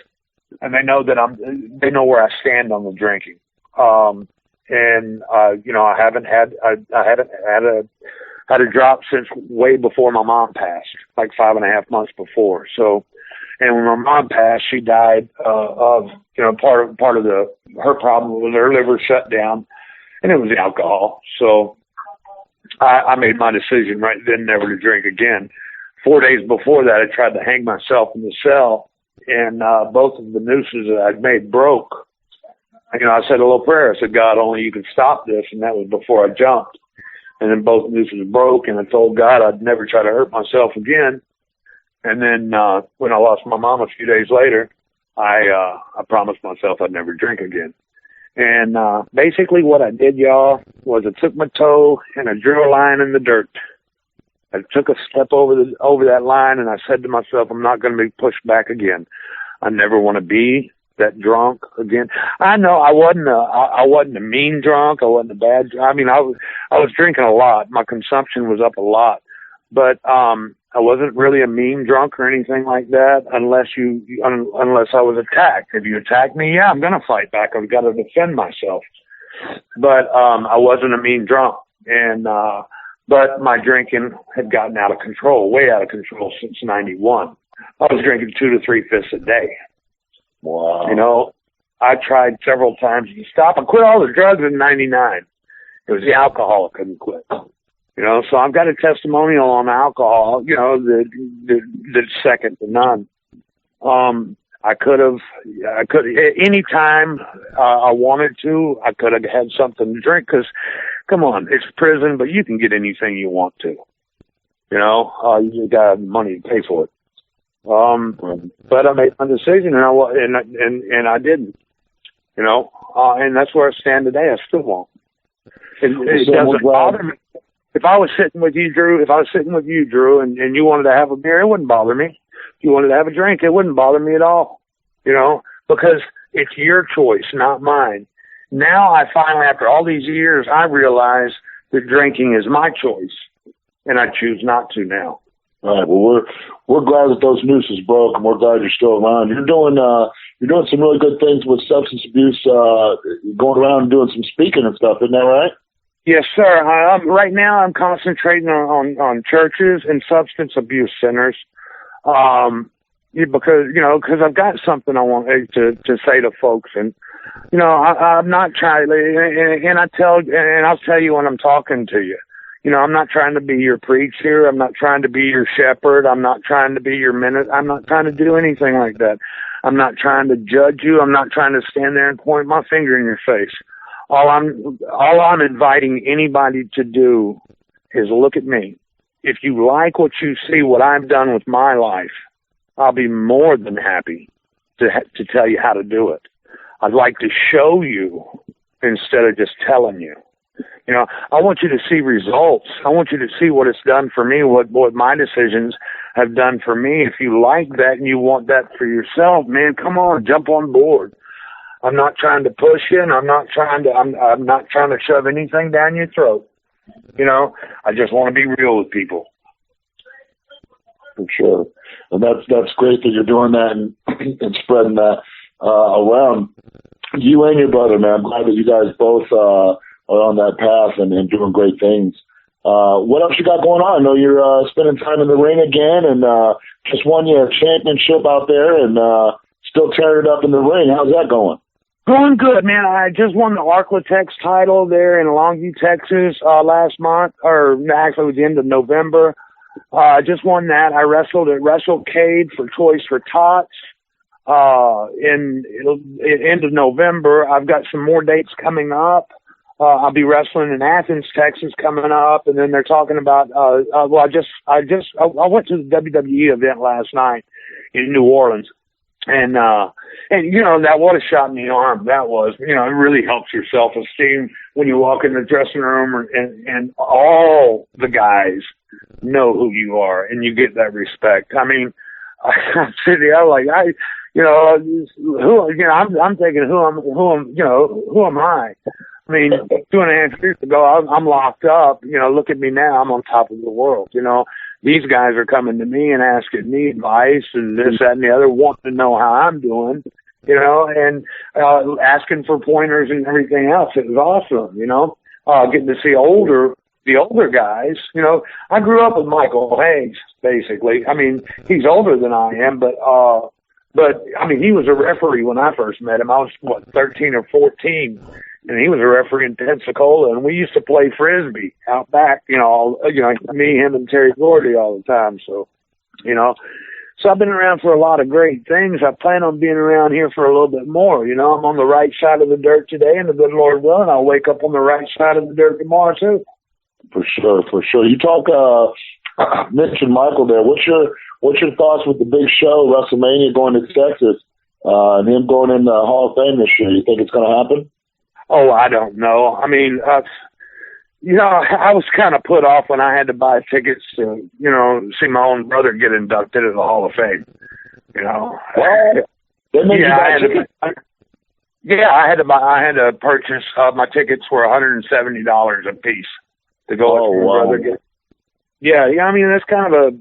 and they know that they know where I stand on the drinking. I haven't had had a drop since way before my mom passed, like 5.5 months before. So, and when my mom passed, she died of, you know, part of her problem was her liver shut down, and it was the alcohol. So I made my decision right then never to drink again. 4 days before that, I tried to hang myself in the cell, and both of the nooses that I'd made broke. You know, I said a little prayer. I said, God, only you can stop this, and that was before I jumped. And then both nooses broke, and I told God I'd never try to hurt myself again. And then when I lost my mom a few days later, I promised myself I'd never drink again. And basically what I did, y'all, was I took my toe and I drew a line in the dirt. I took a step over that line, and I said to myself, I'm not going to be pushed back again. I never want to be that drunk again. I know I wasn't a mean drunk. I wasn't a bad. I mean, I was drinking a lot. My consumption was up a lot, but I wasn't really a mean drunk or anything like that, unless I was attacked. If you attack me, yeah, I'm gonna fight back. I've got to defend myself. But I wasn't a mean drunk, and but my drinking had gotten out of control, way out of control since '91. I was drinking 2 to 3 fifths a day. Wow. You know, I tried several times to stop. I quit all the drugs in '99. It was the alcohol I couldn't quit. You know, so I've got a testimonial on alcohol, you know, that's second to none. Any time I wanted to, I could have had something to drink, because, come on, it's prison, but you can get anything you want to. You know, you got money to pay for it. But I made my decision, and I didn't. You know, and that's where I stand today. I still won't. It doesn't bother me. If I was sitting with you, Drew, and you wanted to have a beer, it wouldn't bother me. If you wanted to have a drink, it wouldn't bother me at all. You know, because it's your choice, not mine. Now I finally, after all these years, I realize that drinking is my choice, and I choose not to now. All right. Well, we're glad that those nooses broke, and we're glad you're still around. You're doing some really good things with substance abuse, going around and doing some speaking and stuff. Isn't that right? Yes, sir. Right now I'm concentrating on churches and substance abuse centers, because I've got something I want to say to folks, and you know, I'm not trying, and I'll tell you when I'm talking to you. You know, I'm not trying to be your preacher. I'm not trying to be your shepherd. I'm not trying to be your minister. I'm not trying to do anything like that. I'm not trying to judge you. I'm not trying to stand there and point my finger in your face. All I'm inviting anybody to do is look at me. If you like what you see, what I've done with my life, I'll be more than happy to tell you how to do it. I'd like to show you instead of just telling you. You know, I want you to see results. I want you to see what it's done for me, what my decisions have done for me. If you like that and you want that for yourself, man, come on, jump on board. I'm not trying to push you, and I'm not trying to shove anything down your throat. You know, I just want to be real with people. For sure. And that's great that you're doing that and spreading that around. You and your brother, man, I'm glad that you guys both are on that path and doing great things. What else you got going on? I know you're spending time in the ring again, and just won your championship out there, and still tearing it up in the ring. How's that going? Going good, man. I just won the Arklatex title there in Longview, Texas, last month, or actually it was the end of November. I just won that. I wrestled at WrestleCade for Toys for Tots in end of November. I've got some more dates coming up. I'll be wrestling in Athens, Texas coming up, and then they're talking about, I went to the WWE event last night in New Orleans, and you know, that what a shot in the arm that was. You know, it really helps your self-esteem when you walk in the dressing room and all the guys know who you are and you get that respect. I mean, I'm sitting there like, I'm thinking who am I? I mean, 2.5 years ago, I'm locked up. You know, look at me now. I'm on top of the world. You know, these guys are coming to me and asking me advice and this, that, and the other, wanting to know how I'm doing, you know, and asking for pointers and everything else. It was awesome, you know, getting to see older the older guys, you know, I grew up with Michael Hayes, basically. I mean, he's older than I am, but I mean, he was a referee when I first met him. I was, 13 or 14, and he was a referee in Pensacola, and we used to play Frisbee out back, me, him, and Terry Gordy all the time. So, so I've been around for a lot of great things. I plan on being around here for a little bit more. I'm on the right side of the dirt today, and the good Lord willing, I'll wake up on the right side of the dirt tomorrow too. For sure. You mentioned Michael there. What's your thoughts with the big show, WrestleMania, going to Texas, and him going in the Hall of Fame this year? You think it's going to happen? Oh, I don't know. I mean, I was kind of put off when I had to buy tickets to, see my own brother get inducted into the Hall of Fame. Well, I had to purchase. My tickets were $170 a piece to go. Oh, wow. Brother Yeah. I mean, that's kind of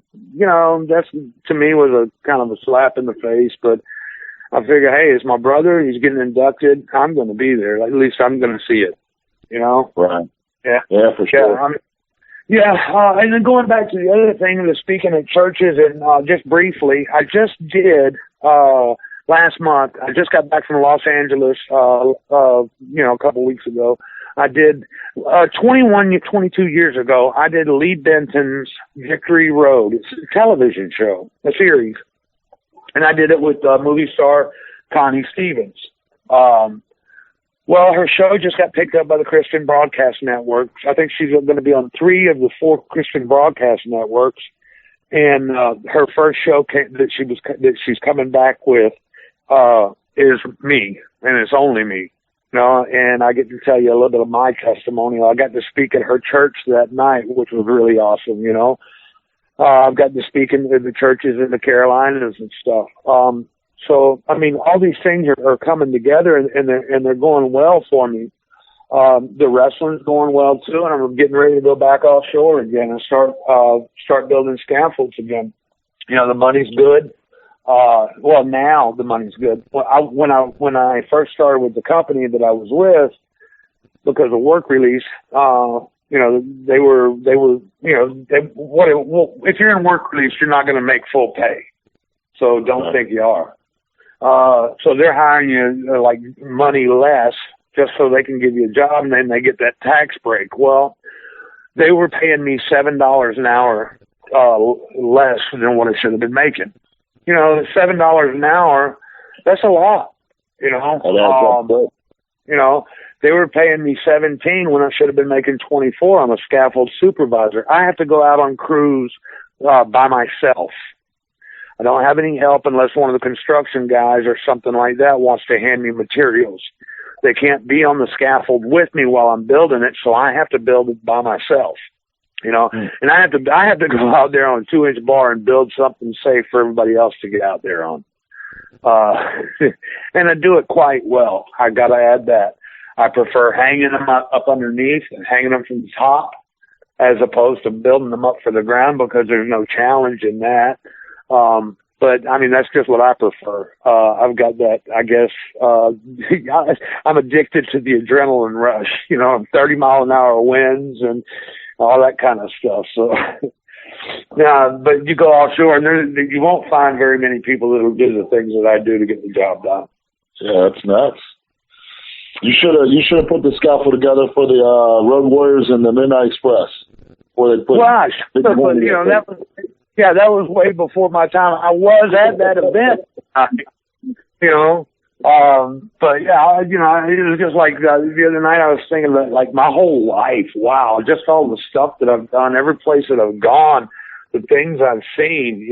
that's to me was a kind of a slap in the face, but I figure, hey, it's my brother. He's getting inducted. I'm going to be there. At least I'm going to see it. Right. Yeah. Yeah, for sure. And then going back to the other thing, the speaking at churches, and just briefly, I just did last month. I just got back from Los Angeles, a couple weeks ago. I did 22 years ago. I did Lee Benton's Victory Road. It's a television show, a series, and I did it with movie star Connie Stevens. Well, her show just got picked up by the Christian Broadcast Network. I think she's going to be on 3 of the 4 Christian Broadcast Networks. And her first show that she's coming back with is me, and it's only me. And I get to tell you a little bit of my testimonial. I got to speak at her church that night, which was really awesome. I've got to speak in the churches in the Carolinas and stuff. So, I mean, all these things are coming together, and they're going well for me. The wrestling's going well too, and I'm getting ready to go back offshore again and start building scaffolds again. The money's good. Now the money's good. When I first started with the company that I was with, because of work release, they were if you're in work release, you're not going to make full pay. So don't think you are. So they're hiring you like money less just so they can give you a job, and then they get that tax break. Well, they were paying me $7 an hour less than what I should have been making. $7 an hour, that's a lot. They were paying me 17 when I should have been making 24. I'm a scaffold supervisor. I have to go out on crews by myself. I don't have any help unless one of the construction guys or something like that wants to hand me materials. They can't be on the scaffold with me while I'm building it, so I have to build it by myself. And I have to go out there on a 2-inch bar and build something safe for everybody else to get out there on. And I do it quite well. I got to add that. I prefer hanging them up underneath and hanging them from the top as opposed to building them up for the ground, because there's no challenge in that. But I mean, that's just what I prefer. I've got that, I guess, I'm addicted to the adrenaline rush, 30-mile-an-hour winds and all that kind of stuff. So, yeah, but you go offshore and you won't find very many people that will do the things that I do to get the job done. Yeah, that's nuts. You should have put the scaffold together for the Road Warriors and the Midnight Express. Gosh, but that was way before my time. I was at that event, but yeah, it was just like the other night I was thinking about like my whole life. Wow, just all the stuff that I've done, every place that I've gone, the things I've seen,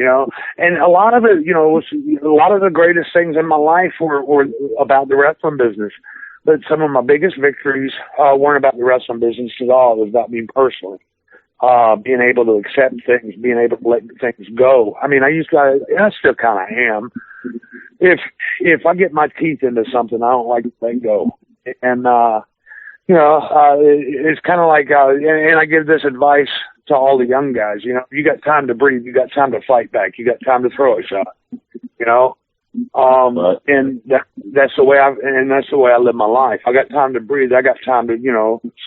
and a lot of it, a lot of the greatest things in my life were about the wrestling business. But some of my biggest victories weren't about the wrestling business at all. It was about me personally. Being able to accept things, being able to let things go. I mean, I still kind of am. If I get my teeth into something, I don't like to let go. And, it's kind of like, and I give this advice to all the young guys, you got time to breathe, you got time to fight back, you got time to throw a shot, and that's the way I live my life. I got time to breathe. I got time to,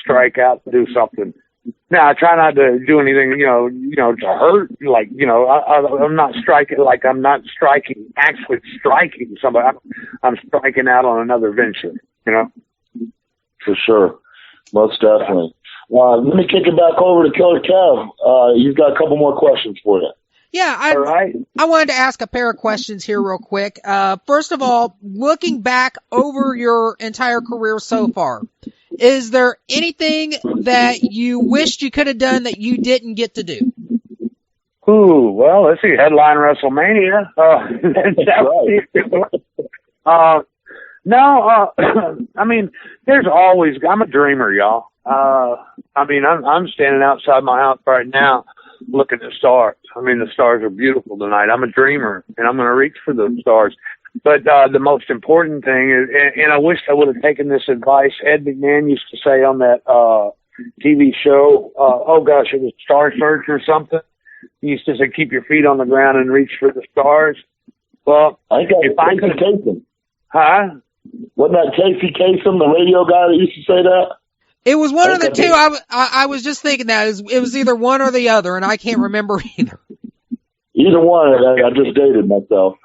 strike out, do something. Now I try not to do anything, to hurt. Like, I'm not striking. Like I'm not actually striking somebody. I'm striking out on another venture. For sure, most definitely. Let me kick it back over to Killer Kev. He's got a couple more questions for you. Yeah, All right. I wanted to ask a pair of questions here real quick. First of all, looking back over your entire career so far, is there anything that you wished you could have done that you didn't get to do? Ooh, well, let's see. Headline WrestleMania. No, I mean, there's always, I'm a dreamer, y'all. I'm standing outside my house right now looking at stars. I mean, the stars are beautiful tonight. I'm a dreamer, and I'm going to reach for those stars. But the most important thing is, and I wish I would have taken this advice. Ed McMahon used to say on that TV show, it was Star Search or something. He used to say, keep your feet on the ground and reach for the stars. Well, if I could take them. Huh? Wasn't that Casey Kasem, the radio guy that used to say that? It was one of the two. I was just thinking that it was either one or the other, and I can't remember either. Either one. I just dated myself.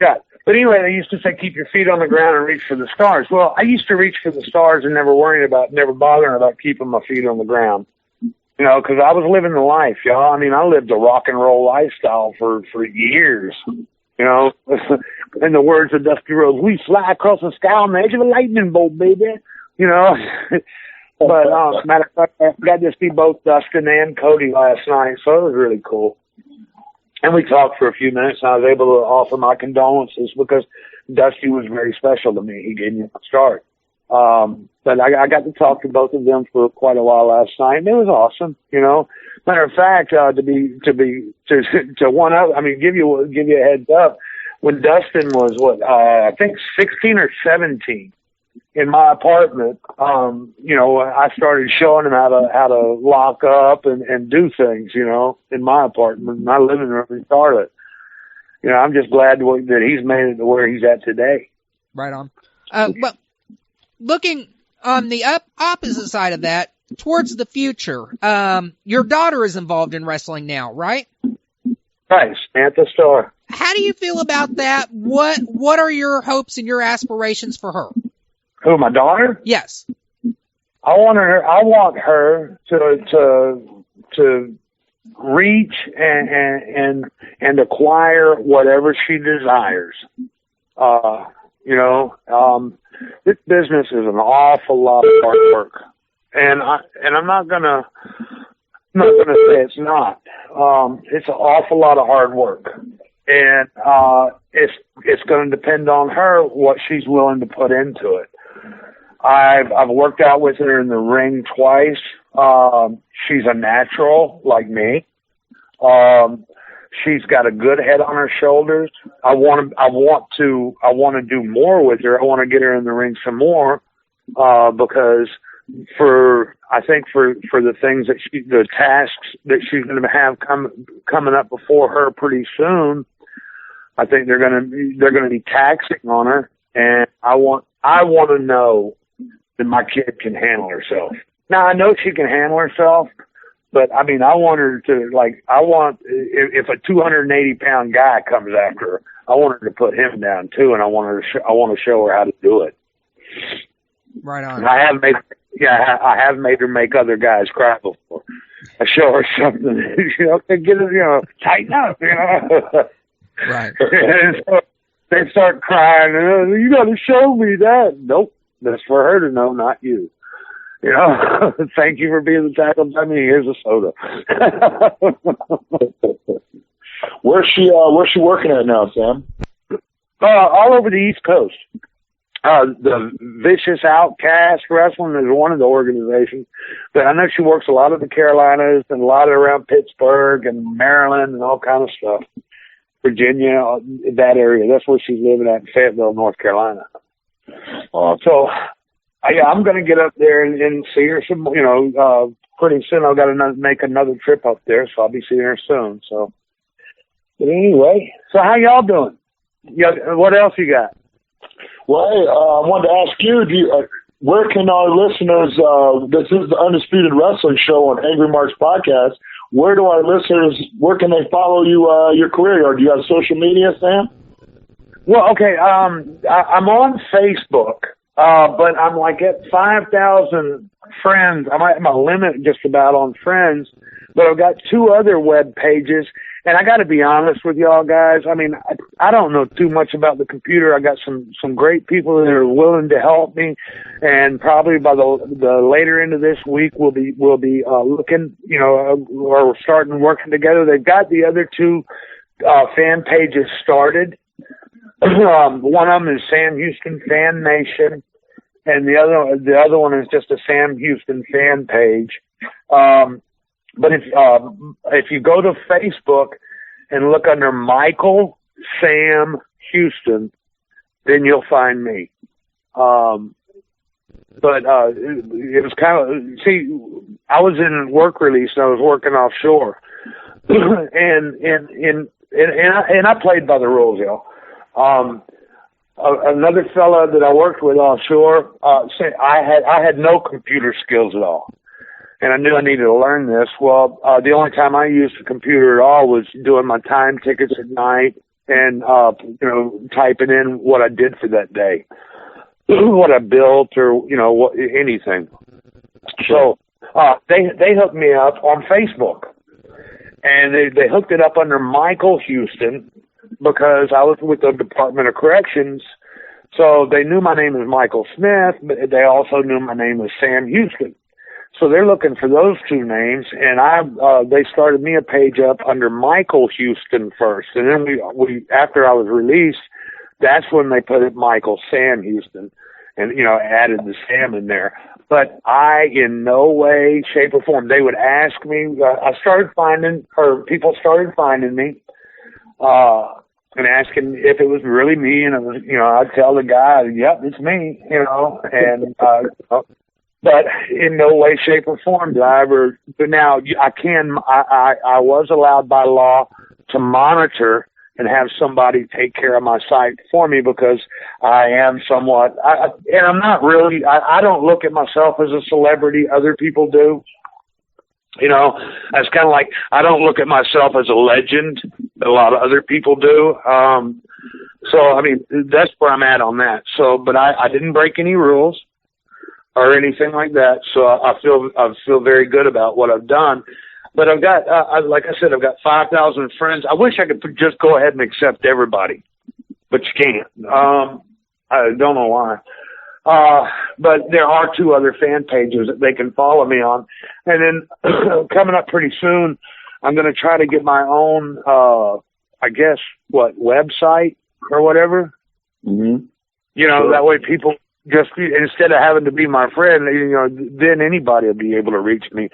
Yeah. But anyway, they used to say, keep your feet on the ground and reach for the stars. Well, I used to reach for the stars and never bothering about keeping my feet on the ground. Because I was living the life, y'all. I mean, I lived a rock and roll lifestyle for years. In the words of Dusty Rhodes, we fly across the sky on the edge of a lightning bolt, baby. But matter of fact, I got to see both Dustin and Cody last night, so it was really cool. And we talked for a few minutes, and I was able to offer my condolences because Dusty was very special to me. He gave me a start. But I got to talk to both of them for quite a while last night, and it was awesome. Matter of fact, to one up, I mean, give you a heads up. When Dustin was I think 16 or 17 in my apartment, I started showing him how to lock up and do things, in my apartment, in my living room in Charlotte. I'm just glad that he's made it to where he's at today. Right on. Well, looking on the opposite side of that, towards the future, your daughter is involved in wrestling now, right? Right, Samantha Starr. How do you feel about that? What are your hopes and your aspirations for her? Who, my daughter? Yes. I want her to reach and acquire whatever she desires. This business is an awful lot of hard work, and I'm not gonna say it's not. It's an awful lot of hard work, and it's going to depend on her what she's willing to put into it. I've worked out with her in the ring twice. She's a natural like me. She's got a good head on her shoulders. I want to do more with her. I want to get her in the ring some more, because I think for the things the tasks that she's going to have coming up before her pretty soon, I think they're going to be taxing on her, and I want to know that my kid can handle herself. Now I know she can handle herself, but I mean, I want her to if a 280-pound guy comes after her, I want her to put him down too, and I want to show her how to do it. Right on. And I have made her make other guys cry before. I show her something, get it, tighten up, Right. And so they start crying. You got to show me that. Nope, that's for her to know, not you. Thank you for being the tackle dummy. Here's a soda. Where's she working at now, Sam? All over the East Coast. The Vicious Outcast Wrestling is one of the organizations, but I know she works a lot of the Carolinas and a lot around Pittsburgh and Maryland and all kind of stuff. Virginia, that area. That's where she's living at in Fayetteville, North Carolina. So, I'm going to get up there and see her some, pretty soon. I've got to make another trip up there, so I'll be seeing her soon. So, but anyway, so how y'all doing? What else you got? Well, hey, I wanted to ask you, where can our listeners, this is the Undisputed Wrestling Show on Angry Marks Podcast. Where do our listeners, where can they follow you, your career? Or do you have social media, Sam? Well, okay, I'm on Facebook, but I'm like at 5,000 friends. I'm at my limit just about on friends, but I've got 2 other web pages. And I got to be honest with y'all guys. I mean, I don't know too much about the computer. I got some great people that are willing to help me, and probably by the later end of this week we'll be looking, or starting working together. They've got the other 2 fan pages started. One of them is Sam Houston Fan Nation, and the other one is just a Sam Houston fan page. But if you go to Facebook and look under Michael Sam Houston, then you'll find me. But it was kind of, see, I was in work release and I was working offshore, and I played by the rules, y'all. Another fella that I worked with offshore, said I had no computer skills at all. And I knew I needed to learn this. Well, the only time I used the computer at all was doing my time tickets at night and, typing in what I did for that day, what I built or, anything. So, they hooked me up on Facebook, and they hooked it up under Michael Houston because I was with the Department of Corrections. So they knew my name was Michael Smith, but they also knew my name was Sam Houston. So they're looking for those 2 names, and they started me a page up under Michael Houston first, and then we after I was released, that's when they put it Michael Sam Houston, and added the Sam in there. But I, in no way, shape, or form, they would ask me. People started finding me, and asking if it was really me, and it was, I'd tell the guy, "Yep, it's me," and. But in no way, shape, or form did I ever. But now I was allowed by law to monitor and have somebody take care of my site for me because I am somewhat. And I'm not really. I don't look at myself as a celebrity. Other people do. That's kind of like I don't look at myself as a legend. A lot of other people do. So I mean, that's where I'm at on that. So, but I didn't break any rules or anything like that. So I feel very good about what I've done. But I've got, like I said, I've got 5,000 friends. I wish I could just go ahead and accept everybody, but you can't. I don't know why. But there are 2 other fan pages that they can follow me on. And then coming up pretty soon, I'm going to try to get my own, website or whatever. Mm-hmm. Sure. That way people, just instead of having to be my friend, then anybody will be able to reach me.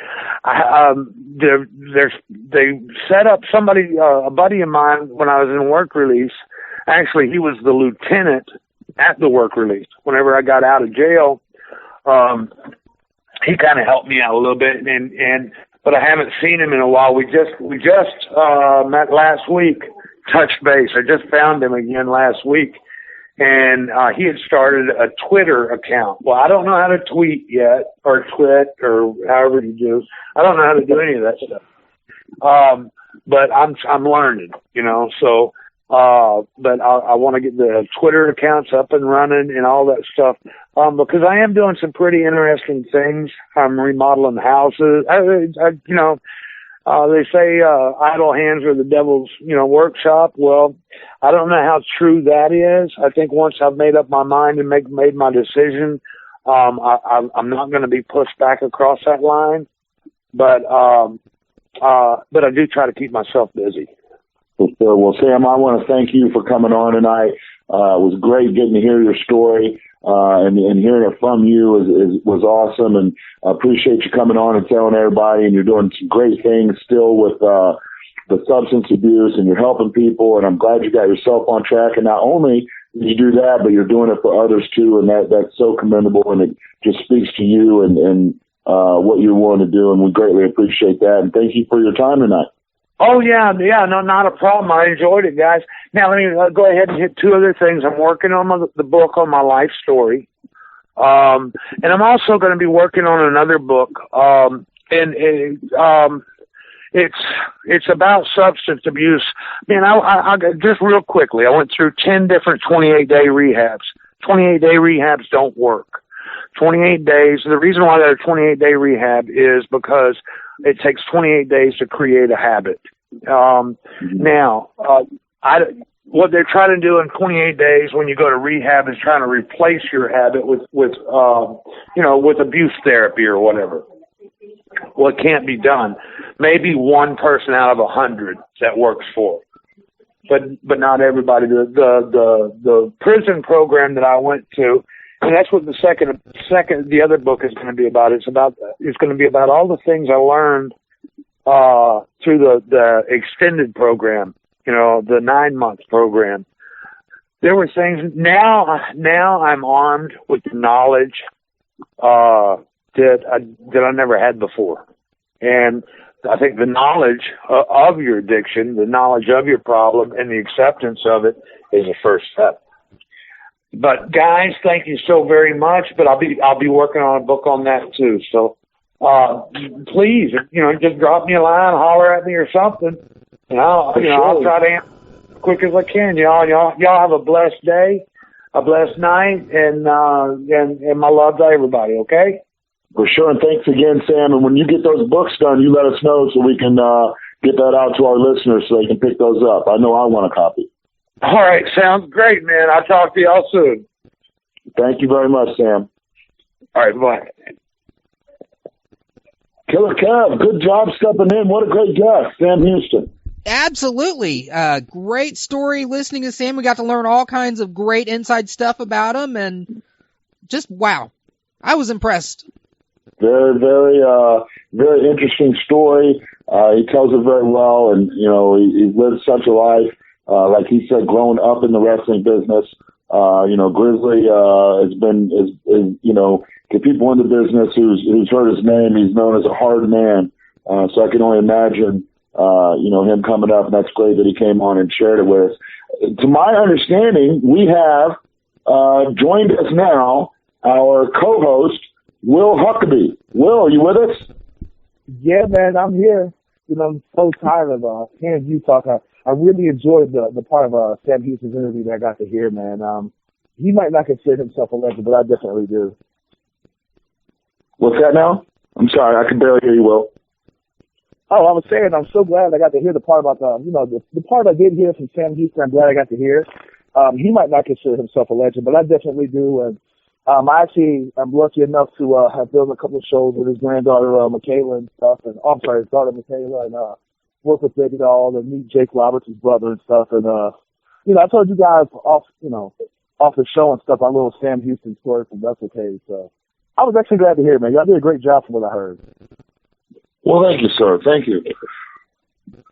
They set up somebody, a buddy of mine, when I was in work release. Actually, he was the lieutenant at the work release. Whenever I got out of jail, he kind of helped me out a little bit, but I haven't seen him in a while. We just met last week, touched base. I just found him again last week. And he had started a Twitter account. Well, I don't know how to tweet yet, or twit, or however you do. I don't know how to do any of that stuff. But I'm learning, So, but I want to get the Twitter accounts up and running and all that stuff. Because I am doing some pretty interesting things. I'm remodeling houses. They say idle hands are the devil's, workshop. Well, I don't know how true that is. I think once I've made up my mind and made my decision, I'm not going to be pushed back across that line. But I do try to keep myself busy. Well, Sam, I want to thank you for coming on tonight. It was great getting to hear your story. And hearing it from you was awesome, and I appreciate you coming on and telling everybody, and you're doing some great things still with the substance abuse, and you're helping people, and I'm glad you got yourself on track, and not only did you do that, but you're doing it for others too, and that's so commendable, and it just speaks to you and what you're willing to do, and we greatly appreciate that, and thank you for your time tonight. Oh, yeah, no, not a problem. I enjoyed it, guys. Now, let me go ahead and hit 2 other things. I'm working on the book on my life story. And I'm also going to be working on another book. It's about substance abuse. Man, I just real quickly, I went through 10 different 28-day rehabs. 28-day rehabs don't work. 28 days. The reason why they're 28-day rehab is because it takes 28 days to create a habit. Now, what they're trying to do in 28 days when you go to rehab is trying to replace your habit with abuse therapy or whatever. Well, it can't be done. Maybe one person out of 100 that works for, but not everybody. The prison program that I went to, and that's what the other book is going to be about. It's going to be about all the things I learned through the extended program, the 9-month program. There were things. Now I'm armed with the knowledge that I never had before, and I think the knowledge of your addiction, the knowledge of your problem, and the acceptance of it is the first step. But guys, thank you so very much. But I'll be working on a book on that too. So please, just drop me a line, holler at me or something, and I'll try to answer as quick as I can. Y'all have a blessed day, a blessed night, and my love to everybody. Okay. For sure, and thanks again, Sam. And when you get those books done, you let us know so we can get that out to our listeners so they can pick those up. I know I want a copy. All right, sounds great, man. I'll talk to y'all soon. Thank you very much, Sam. All right, bye. Killer Kev, good job stepping in. What a great guest, Sam Houston. Absolutely. Great story listening to Sam. We got to learn all kinds of great inside stuff about him, and just wow. I was impressed. Very, very, very interesting story. He tells it very well, and he lived such a life. Like he said, growing up in the wrestling business. Grizzly to people in the business who's heard his name, he's known as a hard man. So I can only imagine, him coming up, and that's great that he came on and shared it with us. To my understanding, we have joined us now our co-host, Will Huckabee. Will, are you with us? Yeah, man, I'm here. I'm so tired of hearing you talk. I really enjoyed the part of Sam Houston's interview that I got to hear, man. He might not consider himself a legend, but I definitely do. What's that now? I'm sorry, I can barely hear you, Will. Oh, I was saying I'm so glad I got to hear the part about the part I did hear from Sam Houston. I'm glad I got to hear. He might not consider himself a legend, but I definitely do. And I'm lucky enough to have done a couple of shows with his granddaughter, Michaela, and stuff. And his daughter, Michaela, and work with Baby Doll and meet Jake Roberts, his brother, and stuff. And, I told you guys off the show and stuff, our little Sam Houston story from Wrestle Cage. So I was actually glad to hear, man. Y'all did a great job from what I heard. Well, thank you, sir. Thank you.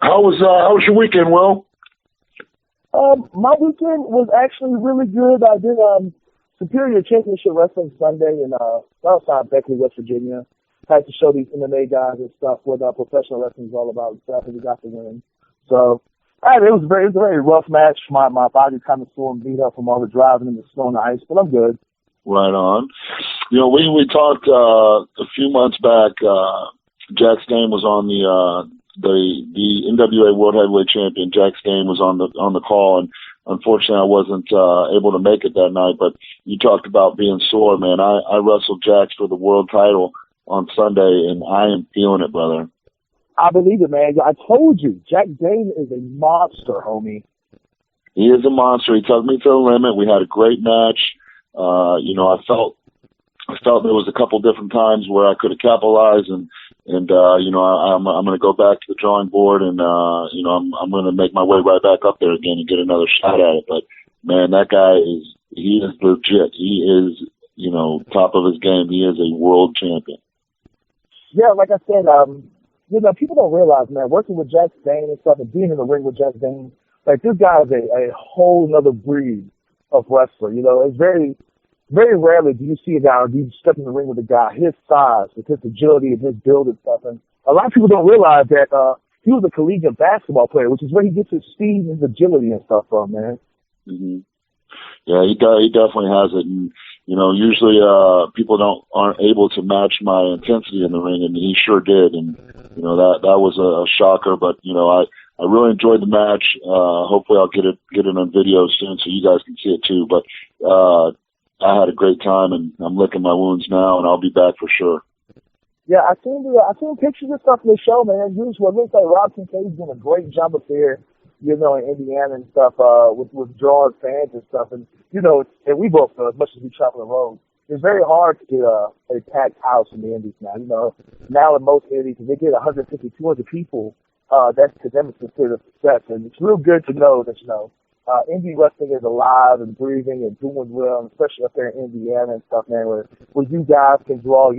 How was your weekend, Will? My weekend was actually really good. I did, Superior Championship Wrestling Sunday in outside Beckley, West Virginia. Had to show these MMA guys and stuff what professional wrestling is all about and stuff, and we got to win. So it was a very rough match. My body's kind of sore and beat up from all the driving in the snow and the ice, but I'm good. Right on. We talked a few months back. Jack Stane was on the NWA World Heavyweight Champion. Jack Stane was on the call, and unfortunately, I wasn't able to make it that night, but you talked about being sore, man. I wrestled Jax for the world title on Sunday, and I am feeling it, brother. I believe it, man. I told you, Jack Dane is a monster, homie. He is a monster. He took me to the limit. We had a great match. I felt there was a couple different times where I could have capitalized, and I'm going to go back to the drawing board, and I'm going to make my way right back up there again and get another shot at it. But man, that guy he is legit. He is, top of his game. He is a world champion. Yeah, like I said, people don't realize, man, working with Jack Dane and stuff and being in the ring with Jack Dane, like this guy is a whole other breed of wrestler. It's very, very rarely do you see a guy or do you step in the ring with a guy his size, with his agility and his build and stuff. And a lot of people don't realize that he was a collegiate basketball player, which is where he gets his speed and his agility and stuff from, man. Mm-hmm. Yeah, he definitely has it. And Usually people aren't able to match my intensity in the ring, and he sure did. And that was a shocker. But I really enjoyed the match. Hopefully I'll get it on video soon so you guys can see it too. But I had a great time, and I'm licking my wounds now, and I'll be back for sure. Yeah, I seen pictures and stuff from the show, man. Usually, it looks like Rob Kincaid's doing a great job up there, in Indiana and stuff, with drawing fans and stuff. And and we both know, as much as we travel the road, it's very hard to get a packed house in the Indies now. Now in most Indies, if they get 150, 200 people, that's to them it's considered a success. And it's real good to know that indie wrestling is alive and breathing and doing well, and especially up there in Indiana and stuff, man, where you guys can draw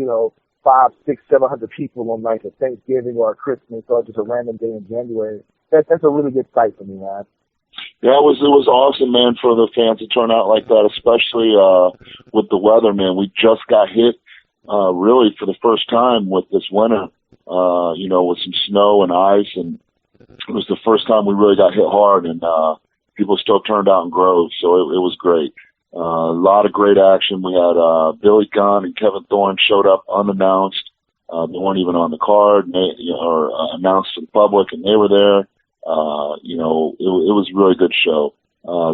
500, 600, 700 people on like a Thanksgiving or a Christmas or just a random day in January. That's a really good sight for me, man. Yeah, it was awesome, man, for the fans to turn out like that, especially with the weather, man. We just got hit really for the first time with this winter, with some snow and ice, and it was the first time we really got hit hard, and people still turned out in groves, so it was great. A lot of great action. We had Billy Gunn and Kevin Thorne showed up unannounced. They weren't even on the card, or announced to the public, and they were there. It was a really good show.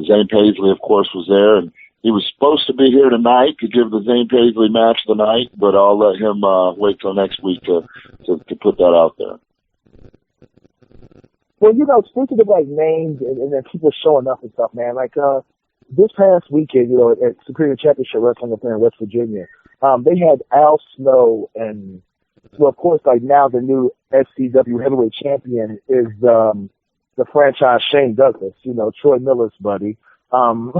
Zane Paisley, of course, was there, and he was supposed to be here tonight to give the Zane Paisley match of the night, but I'll let him wait till next week to put that out there. Well, speaking of like names and then people showing up and stuff, man, like this past weekend, at Superior Championship Wrestling up there in West Virginia, they had Al Snow, and so of course, like now the new SCW heavyweight champion is the franchise Shane Douglas, Troy Miller's buddy. But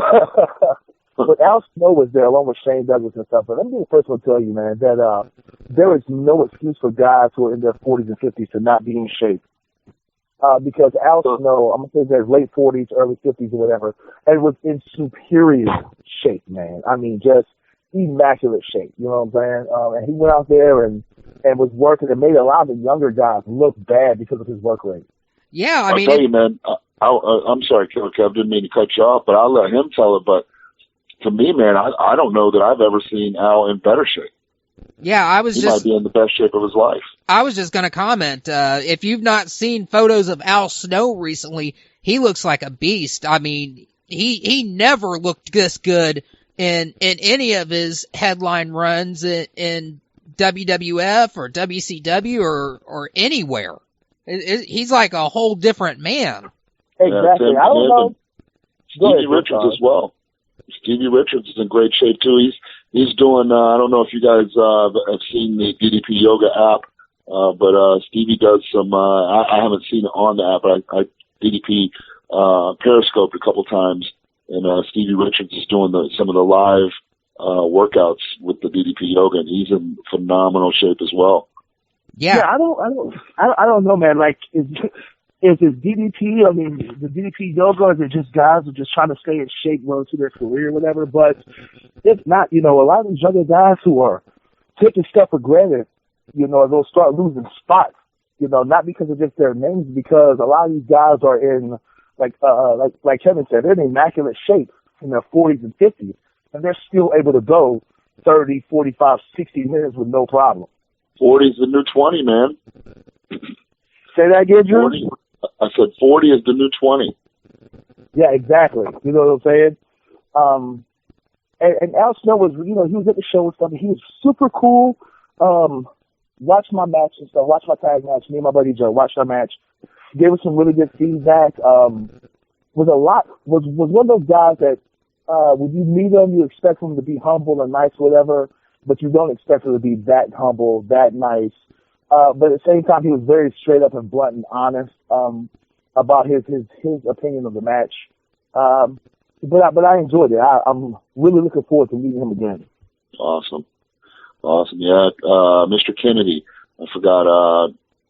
Al Snow was there along with Shane Douglas and stuff. But let me be the first one to tell you, man, that there is no excuse for guys who are in their 40s and 50s to not be in shape. Because Al Snow, I'm going to say his late 40s, early 50s or whatever, and was in superior shape, man. I mean, just immaculate shape, you know what I'm saying? And he went out there and was working and made a lot of the younger guys look bad because of his work rate. Yeah, I'll tell you, man, I'm sorry, Killer Kev, didn't mean to cut you off, but I'll let him tell it. But to me, man, I don't know that I've ever seen Al in better shape. Yeah, he might be in the best shape of his life. I was just going to comment, if you've not seen photos of Al Snow recently, he looks like a beast. I mean, he never looked this good in any of his headline runs in WWF or WCW or anywhere. He's like a whole different man. Exactly. Yeah, I don't know. Stevie Richards as well. Stevie Richards is in great shape too. He's doing. I don't know if you guys have seen the DDP Yoga app, but Stevie does some. I haven't seen it on the app, but I DDP Periscoped a couple times, and Stevie Richards is doing some of the live workouts with the DDP Yoga, and he's in phenomenal shape as well. Yeah, I don't know, man. Like, is it DDP? I mean, the DDP Yoga, is it just guys who are just trying to stay in shape well to their career or whatever? But if not, a lot of these younger guys who are taking stuff for granted, they'll start losing spots. Not because of just their names, because a lot of these guys are in like Kevin said, they're in immaculate shape in their 40s and 50s, and they're still able to go 30, 45, 60 minutes with no problem. 40 is the new 20, man. Say that again, Drew? 40. I said 40 is the new 20. Yeah, exactly. You know what I'm saying? And Al Snow was, he was at the show and stuff, and he was super cool. Watched my match and stuff, watched my tag match. Me and my buddy Joe watched our match. Gave us some really good feedback. Was one of those guys that when you meet him, you expect him to be humble and nice, whatever, but you don't expect him to be that humble, that nice. But at the same time, he was very straight up and blunt and honest about his opinion of the match. But I enjoyed it. I'm really looking forward to meeting him again. Awesome. Yeah, Mr. Kennedy. I forgot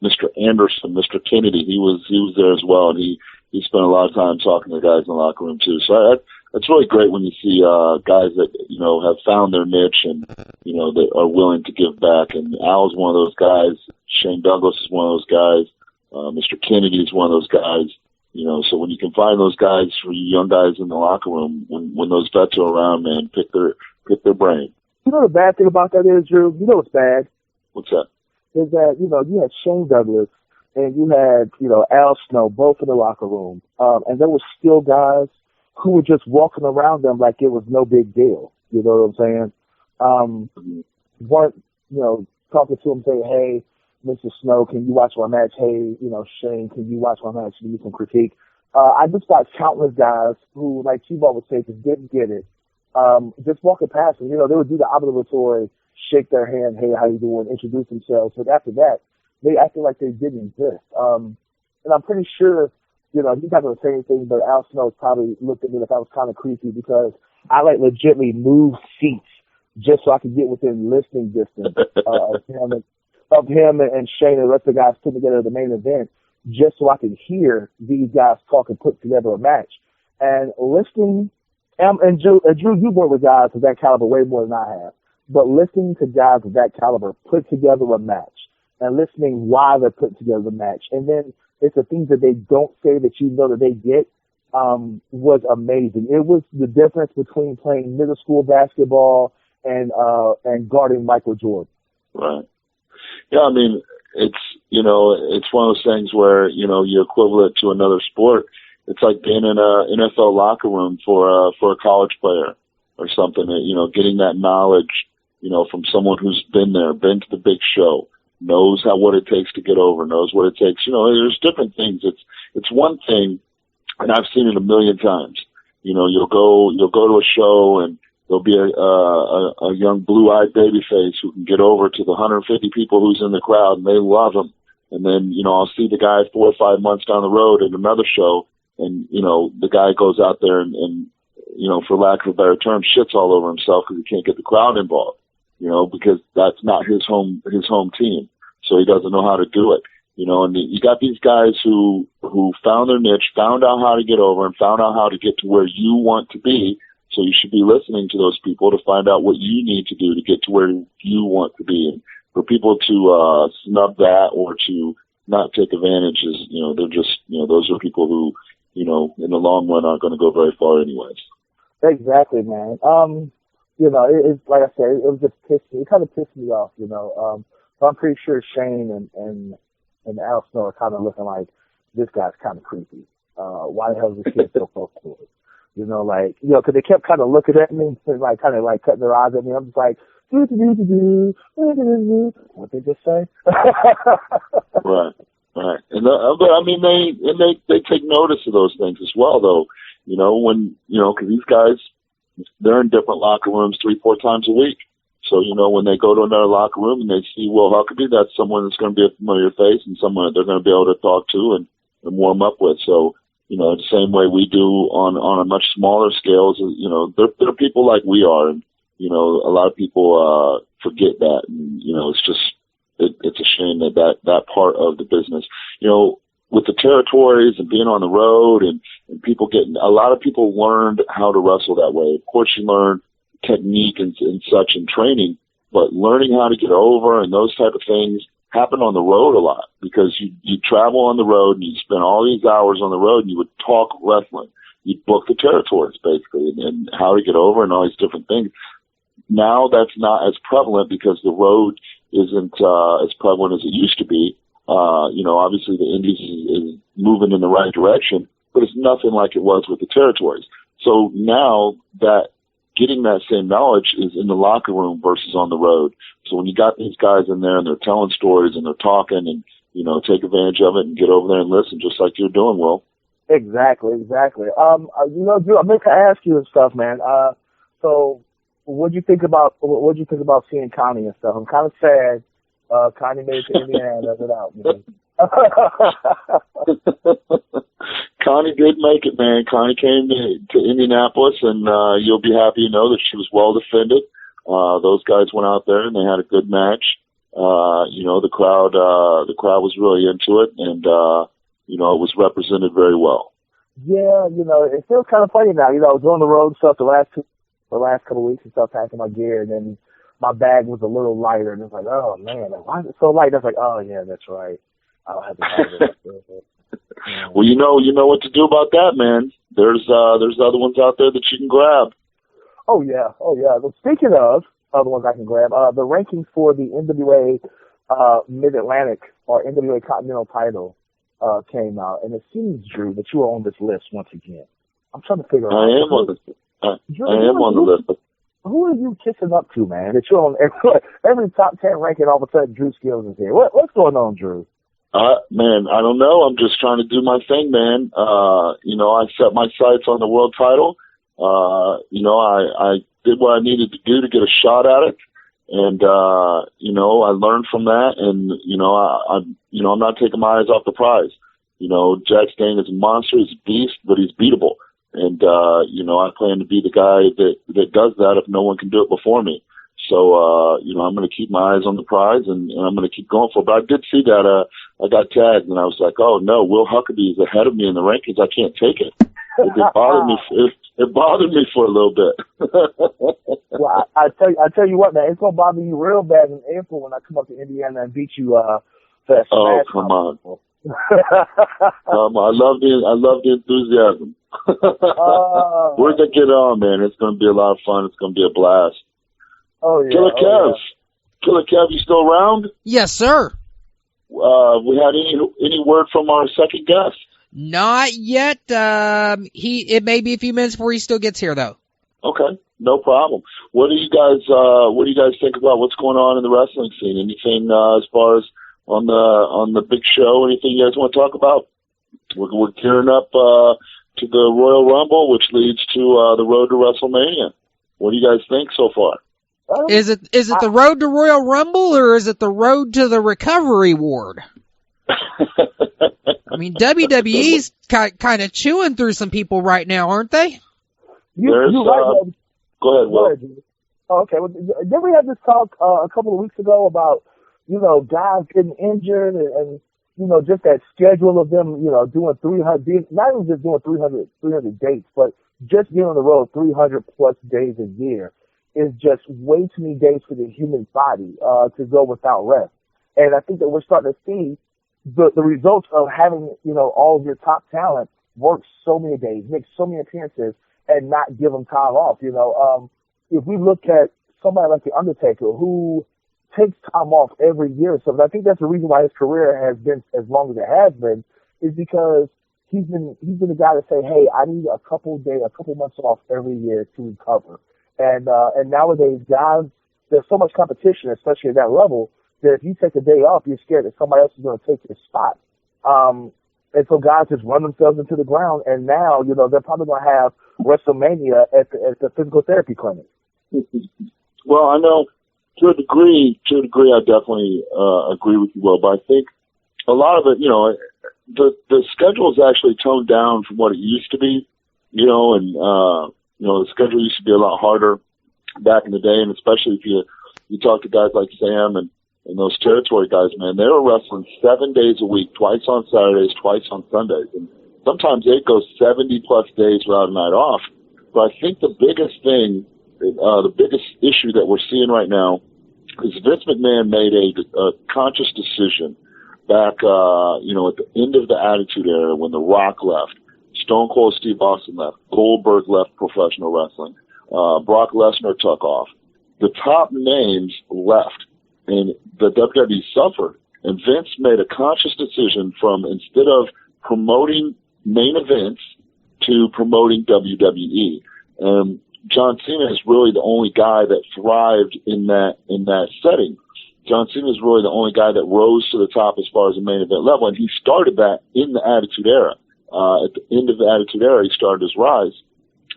Mr. Anderson, Mr. Kennedy. He was there as well, and he spent a lot of time talking to the guys in the locker room too. So it's really great when you see guys that have found their niche and that are willing to give back. And Al's one of those guys. Shane Douglas is one of those guys. Mr. Kennedy is one of those guys. So when you can find those guys for you young guys in the locker room, when those vets are around, man, pick their pick their brain. You know the bad thing about that is, Drew? You know what's bad? What's that? Is that, you had Shane Douglas and you had, Al Snow, both in the locker room. And there were still guys who were just walking around them like it was no big deal. You know what I'm saying? Weren't, talking to him saying, hey, Mr. Snow, can you watch my match? Hey, Shane, can you watch my match? Give me some critique. I just got countless guys who, like T-Ball would say, just didn't get it. Just walking past them, they would do the obligatory, shake their hand, hey, how you doing, introduce themselves. But after that, they acted like they didn't exist. And I'm pretty sure, he's not going to say anything, but Al Snow probably looked at me like I was kind of creepy because I, legitimately moved seats just so I could get within listening distance of him and Shane and the rest of the guys putting together the main event, just so I could hear these guys talk and put together a match. And listening, and Drew, you've worked with guys of that caliber way more than I have, but listening to guys of that caliber put together a match and listening why they're putting together the match, and then it's the things that they don't say that that they get, was amazing. It was the difference between playing middle school basketball and guarding Michael Jordan. Right. Yeah, I mean, it's one of those things where, you equivalent it to another sport. It's like being in a NFL locker room for a college player or something, getting that knowledge, from someone who's been there, been to the big show, knows what it takes to get over, knows what it takes. There's different things. It's one thing, and I've seen it a million times. You'll go to a show and there'll be a young blue-eyed babyface who can get over to the 150 people who's in the crowd, and they love him. And then, I'll see the guy 4 or 5 months down the road at another show, and, the guy goes out there and for lack of a better term, shits all over himself because he can't get the crowd involved, because that's not his home team. So he doesn't know how to do it, and you got these guys who found their niche, found out how to get over, and found out how to get to where you want to be. So you should be listening to those people to find out what you need to do to get to where you want to be. And for people to snub that or to not take advantage is, they're just, those are people who, in the long run aren't going to go very far anyways. Exactly, man. It's like I said, it kind of pissed me off, So I'm pretty sure Shane and Al Snow are kind of looking like, this guy's kind of creepy. Why the hell is this kid so close to us? Because they kept kind of looking at me and kind of cutting their eyes at me. I'm just like, what they just say? Right. And but I mean, they take notice of those things as well, though. Because these guys, they're in different locker rooms 3-4 times a week. So when they go to another locker room and they see Will Huckabee, that's someone that's going to be a familiar face and someone that they're going to be able to talk to and warm up with. So. The same way we do on a much smaller scale, they're people like we are. And, a lot of people, forget that. And, it's a shame that part of the business, with the territories and being on the road and people a lot of people learned how to wrestle that way. Of course, you learn technique and such in training, but learning how to get over and those type of things happen on the road a lot because you travel on the road and you spend all these hours on the road and you would talk wrestling. You'd book the territories basically and how to get over and all these different things. Now that's not as prevalent because the road isn't as prevalent as it used to be. Obviously the Indies is moving in the right direction, but it's nothing like it was with the territories. So now that getting that same knowledge is in the locker room versus on the road. So when you got these guys in there and they're telling stories and they're talking and, take advantage of it and get over there and listen just like you're doing, Will. Exactly. Drew, I meant to ask you and stuff, man. So what'd you think about seeing Connie and stuff? I'm kind of sad. Connie made it to Indiana and it out, man. Connie did make it, man. Connie came to Indianapolis, and you'll be happy to know that she was well defended. Those guys went out there and they had a good match. The crowd was really into it, and it was represented very well. Yeah, it feels kind of funny now. I was on the road and stuff the last couple of weeks and stuff, packing my gear, and then my bag was a little lighter, and it's like, oh man, why is it so light? I was like, oh yeah, that's right. I don't have to have it. Well, you know what to do about that, man. There's other ones out there that you can grab. Oh yeah. Well, speaking of other ones I can grab, the rankings for the NWA Mid-Atlantic or NWA Continental title came out, and it seems, Drew, that you are on this list once again. I'm trying to figure out. I am on the list. Who are you kissing up to, man? That you're on every top 10 ranking, all of a sudden Drew Skills is here. What's going on, Drew? Man, I don't know. I'm just trying to do my thing, man. I set my sights on the world title. I did what I needed to do to get a shot at it. And, I learned from that. And, I'm not taking my eyes off the prize. Jack Stang is a monster. He's a beast, but he's beatable. And, I plan to be the guy that does that if no one can do it before me. So, I'm going to keep my eyes on the prize and I'm going to keep going for it. But I did see that, I got tagged and I was like, oh no, Will Huckabee is ahead of me in the rankings. I can't take it. It bothered me. It bothered me for a little bit. Well, I tell you what, man, it's going to bother you real bad in April when I come up to Indiana and beat you, for that oh, smash. come on. I love the enthusiasm. We're going to get on, man. It's going to be a lot of fun. It's going to be a blast. Oh, yeah. Killer Kev. Yeah. Killer Kev, you still around? Yes, sir. We had any word from our second guest? Not yet. It may be a few minutes before he still gets here, though. Okay, no problem. What do you guys think about what's going on in the wrestling scene? Anything as far as on the big show? Anything you guys want to talk about? We're gearing up to the Royal Rumble, which leads to the road to WrestleMania. What do you guys think so far? Is it the road to Royal Rumble or is it the road to the recovery ward? I mean, WWE's kind of chewing through some people right now, aren't they? You're right. Go ahead, Will. Oh, okay. Well, didn't we have this talk a couple of weeks ago about, guys getting injured and just that schedule of them, doing 300, not even just doing 300 dates, but just being on the road 300 plus days a year is just way too many days for the human body to go without rest. And I think that we're starting to see the results of having, all of your top talent work so many days, make so many appearances, and not give them time off. If we look at somebody like The Undertaker, who takes time off every year, so I think that's the reason why his career has been as long as it has been, is because he's been the guy to say, hey, I need a couple months off every year to recover. And nowadays, guys, there's so much competition, especially at that level, that if you take a day off, you're scared that somebody else is going to take your spot. And so guys just run themselves into the ground, and now, they're probably going to have WrestleMania at the physical therapy clinic. Well, I know to a degree, I definitely agree with you, Will, but I think a lot of it, the schedule is actually toned down from what it used to be, and the schedule used to be a lot harder back in the day, and especially if you talk to guys like Sam and those territory guys, man, they were wrestling 7 days a week, twice on Saturdays, twice on Sundays, and sometimes they'd go 70 plus days without a night off. But I think the biggest thing, the biggest issue that we're seeing right now is Vince McMahon made a conscious decision back, at the end of the Attitude Era when The Rock left, Stone Cold Steve Austin left, Goldberg left professional wrestling, Brock Lesnar took off. The top names left, and the WWE suffered. And Vince made a conscious decision from, instead of promoting main events, to promoting WWE. John Cena is really the only guy that thrived in that setting. John Cena is really the only guy that rose to the top as far as the main event level, and he started that in the Attitude Era. At the end of the Attitude Era, he started his rise,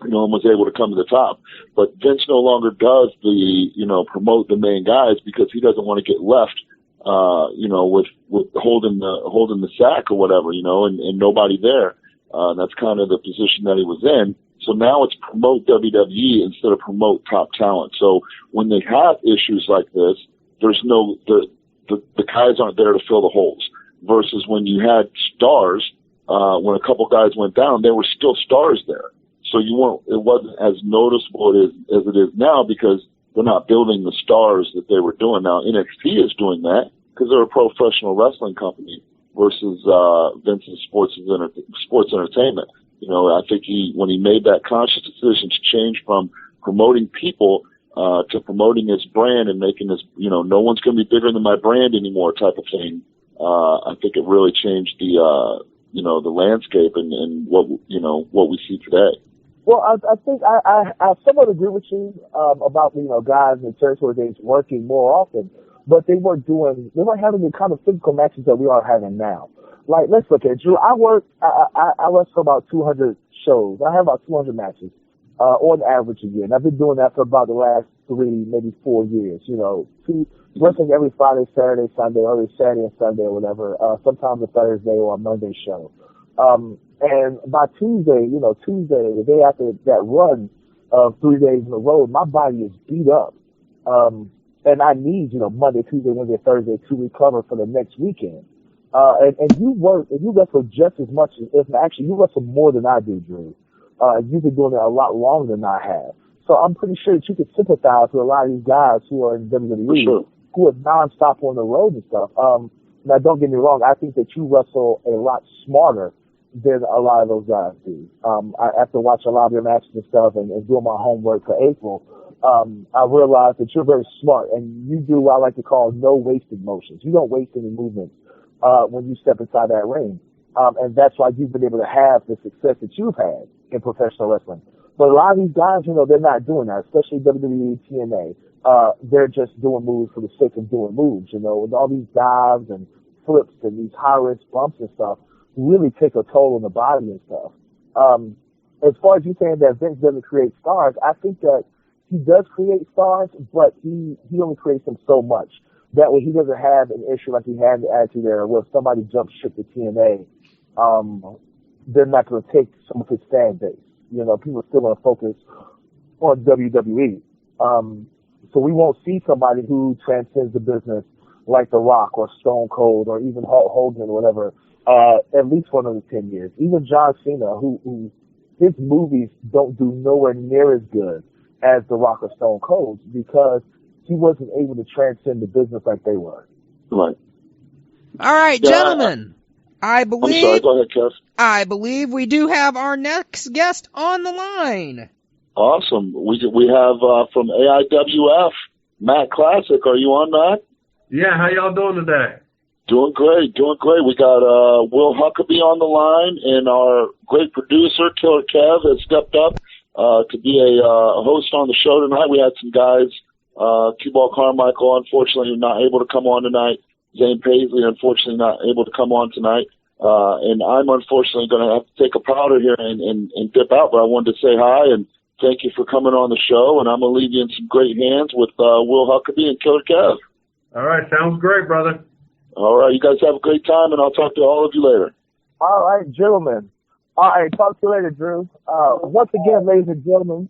and was able to come to the top. But Vince no longer does the, promote the main guys because he doesn't want to get left, with holding the sack or whatever, and nobody there. That's kind of the position that he was in. So now it's promote WWE instead of promote top talent. So when they have issues like this, there's the guys aren't there to fill the holes. Versus when you had stars, when a couple guys went down, there were still stars there. So it wasn't as noticeable as it is now because they're not building the stars that they were doing. Now NXT is doing that because they're a professional wrestling company versus Vince's sports entertainment. I think when he made that conscious decision to change from promoting people to promoting his brand and making this, no one's going to be bigger than my brand anymore type of thing. I think it really changed the landscape and what we see today. Well, I think I somewhat agree with you about guys in territory days working more often, but they weren't having the kind of physical matches that we are having now. Like, let's look at Drew. I wrestle about 200 shows. I have about 200 matches on average a year, and I've been doing that for about the last 3, maybe 4 years. Wrestling every Friday, Saturday, Sunday, or every Saturday and Sunday or whatever. Sometimes a Thursday or a Monday show. And by Tuesday, the day after that run of 3 days in a row, my body is beat up. And I need, Monday, Tuesday, Wednesday, Thursday to recover for the next weekend. And you wrestle just as much actually you wrestle more than I do, Drew. You've been doing it a lot longer than I have. So I'm pretty sure that you could sympathize with a lot of these guys who are in WWE, sure, who are nonstop on the road and stuff. Now don't get me wrong, I think that you wrestle a lot smarter than a lot of those guys do. After watching a lot of your matches and stuff and doing my homework for April, I realized that you're very smart and you do what I like to call no wasted motions. You don't waste any movement when you step inside that ring. And that's why you've been able to have the success that you've had in professional wrestling. But a lot of these guys, they're not doing that, especially WWE, TNA. They're just doing moves for the sake of doing moves, with all these dives and flips and these high-risk bumps and stuff really take a toll on the body and stuff. As far as you saying that Vince doesn't create stars, I think that he does create stars, but he only creates them so much. That way he doesn't have an issue like he had the Attitude Era where if somebody jumps ship to TNA, they're not going to take some of his fan base. People are still going to focus on WWE. So we won't see somebody who transcends the business like The Rock or Stone Cold or even Hulk Hogan or whatever, at least for another 10 years. Even John Cena, who his movies don't do nowhere near as good as The Rock or Stone Cold because he wasn't able to transcend the business like they were. Right. All right, gentlemen. I'm sorry, go ahead, Kev. I believe we do have our next guest on the line. Awesome. We have from AIWF, Matt Classic. Are you on, Matt? Yeah, how y'all doing today? Doing great. We got Will Huckabee on the line, and our great producer, Killer Kev, has stepped up to be a host on the show tonight. We had some guys, Q-Ball Carmichael, unfortunately, not able to come on tonight. Zane Paisley, unfortunately, not able to come on tonight. And I'm unfortunately going to have to take a powder here and dip out, but I wanted to say hi and thank you for coming on the show, and I'm going to leave you in some great hands with Will Huckabee and Killer Kev. All right, sounds great, brother. All right, you guys have a great time, and I'll talk to all of you later. All right, gentlemen. All right, talk to you later, Drew. Once again, ladies and gentlemen,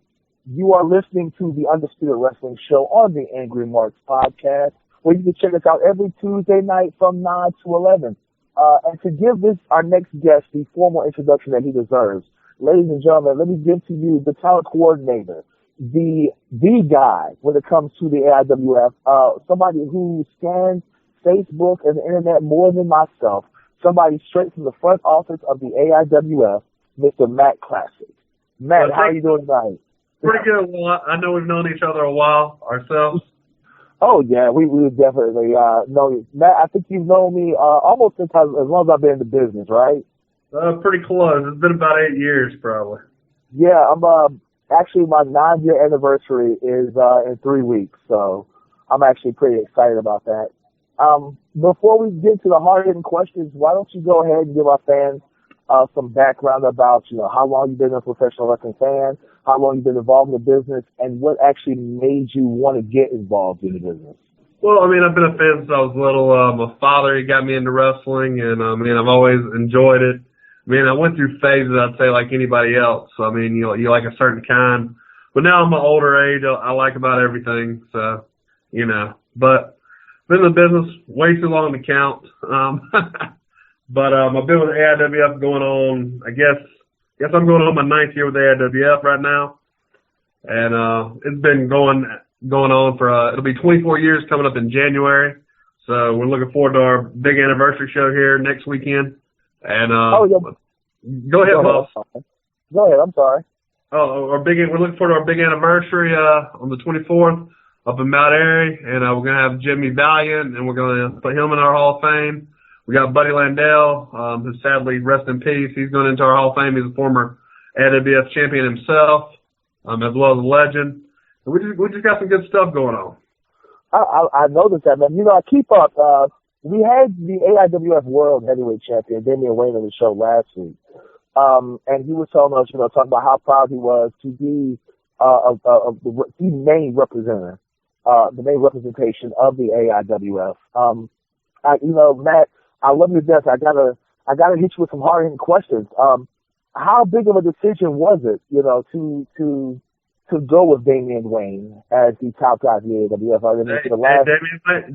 you are listening to the Undisputed Wrestling Show on the Angry Marks podcast, where you can check us out every Tuesday night from 9 to 11. And to give our next guest the formal introduction that he deserves, ladies and gentlemen, let me give to you the talent coordinator, the guy when it comes to the AIWF, somebody who scans Facebook and the internet more than myself, somebody straight from the front office of the AIWF, Mr. Matt Classic. Matt, how are you doing tonight? Pretty good. Well, I know we've known each other a while ourselves. Oh, yeah, we definitely know you. Matt, I think you've known me almost as long as I've been in the business, right? Pretty close. It's been about 8 years, probably. Yeah, I'm actually, my 9-year anniversary is in 3 weeks, so I'm actually pretty excited about that. Before we get to the hard-hitting questions, why don't you go ahead and give our fans some background about, how long you've been a professional wrestling fan, how long you've been involved in the business, and what actually made you want to get involved in the business. Well, I mean, I've been a fan since I was little. My father, he got me into wrestling, and I've always enjoyed it. I mean, I went through phases, I'd say, like anybody else. I mean, you like a certain kind. But now I'm an older age. I like about everything. So, But been in the business way too long to count. But I've been with AIWF going on, I guess I'm going on my 9th year with AIWF right now. And it's been going on for, it'll be 24 years coming up in January. So we're looking forward to our big anniversary show here next weekend. And yeah. Go ahead, boss. Go ahead, I'm sorry. We're looking forward to our big anniversary on the 24th up in Mount Airy, and we're going to have Jimmy Valiant, and we're going to put him in our Hall of Fame. We got Buddy Landell, who sadly, rest in peace. He's going into our Hall of Fame. He's a former AWF champion himself, as well as a legend. And we just got some good stuff going on. I noticed that, man. You know, I keep up. We had the AIWF World Heavyweight Champion, Damian Wayne, on the show last week. And he was telling us, talking about how proud he was to be the main representative, the main representation of the AIWF. Matt, I love you to death. I gotta hit you with some hard-hitting questions. How big of a decision was it, to go with Damian Wayne as the top guy in the AWF?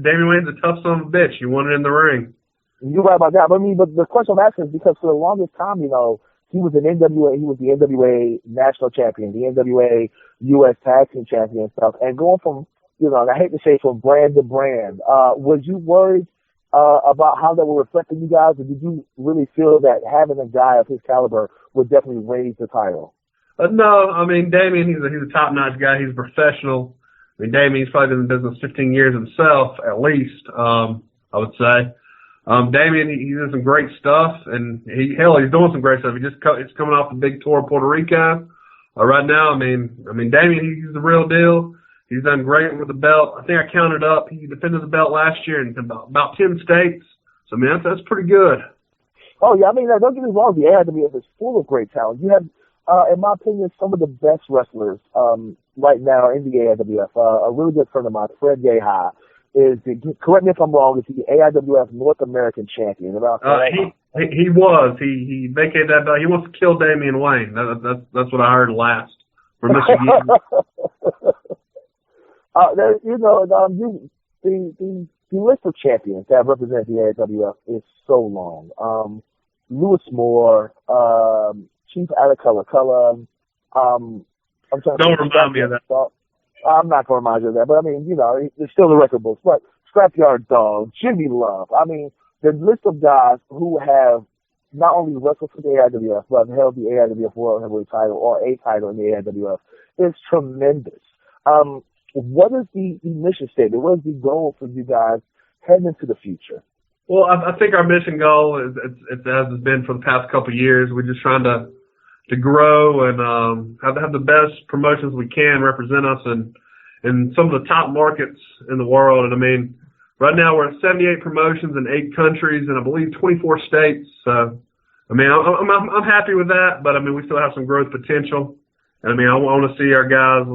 Damian Wayne's a tough son of a bitch. You want it in the ring. You're right about that. But the question I'm asking is because for the longest time, he was an NWA, he was the NWA national champion, the NWA U.S. tag team champion and stuff. And going from, I hate to say from brand to brand, was you worried about how that would reflect on you guys, or did you really feel that having a guy of his caliber would definitely raise the title? No, I mean, Damian, he's a top-notch guy. He's a professional. I mean, Damian's probably been in the business 15 years himself, at least, I would say. Damian, he did some great stuff, and he's doing some great stuff. It's coming off the big tour of Puerto Rico right now. I mean, Damian, he's the real deal. He's done great with the belt. I think I counted up. He defended the belt last year in about 10 states. So, I mean, that's pretty good. Oh, yeah. I mean, don't get me wrong. The AIWF is full of great talent. You have, in my opinion, some of the best wrestlers right now in the AIWF. A really good friend of mine, Fred Yehi, correct me if I'm wrong, is the AIWF North American champion. He was. He vacated that belt. He wants to kill Damian Wayne. That's what I heard last from Michigan. The list of champions that represent the AIWF is so long. Lewis Moore, Chief Alacala, don't remind me of that. I'm not going to remind you of that, but I mean, it's still the record books. But Scrapyard Dog, Jimmy Love. I mean, the list of guys who have not only wrestled for the AIWF, but have held the AIWF World Heavyweight title or a title in the AIWF is tremendous. What is the mission statement? What is the goal for you guys heading into the future? Well, I think our mission goal is, as it's been for the past couple of years, we're just trying to grow and have the best promotions we can represent us in some of the top markets in the world. And I mean, right now we're at 78 promotions in 8 countries and I believe 24 states. So, I mean, I'm happy with that, but I mean, we still have some growth potential. And I mean, I want to see our guys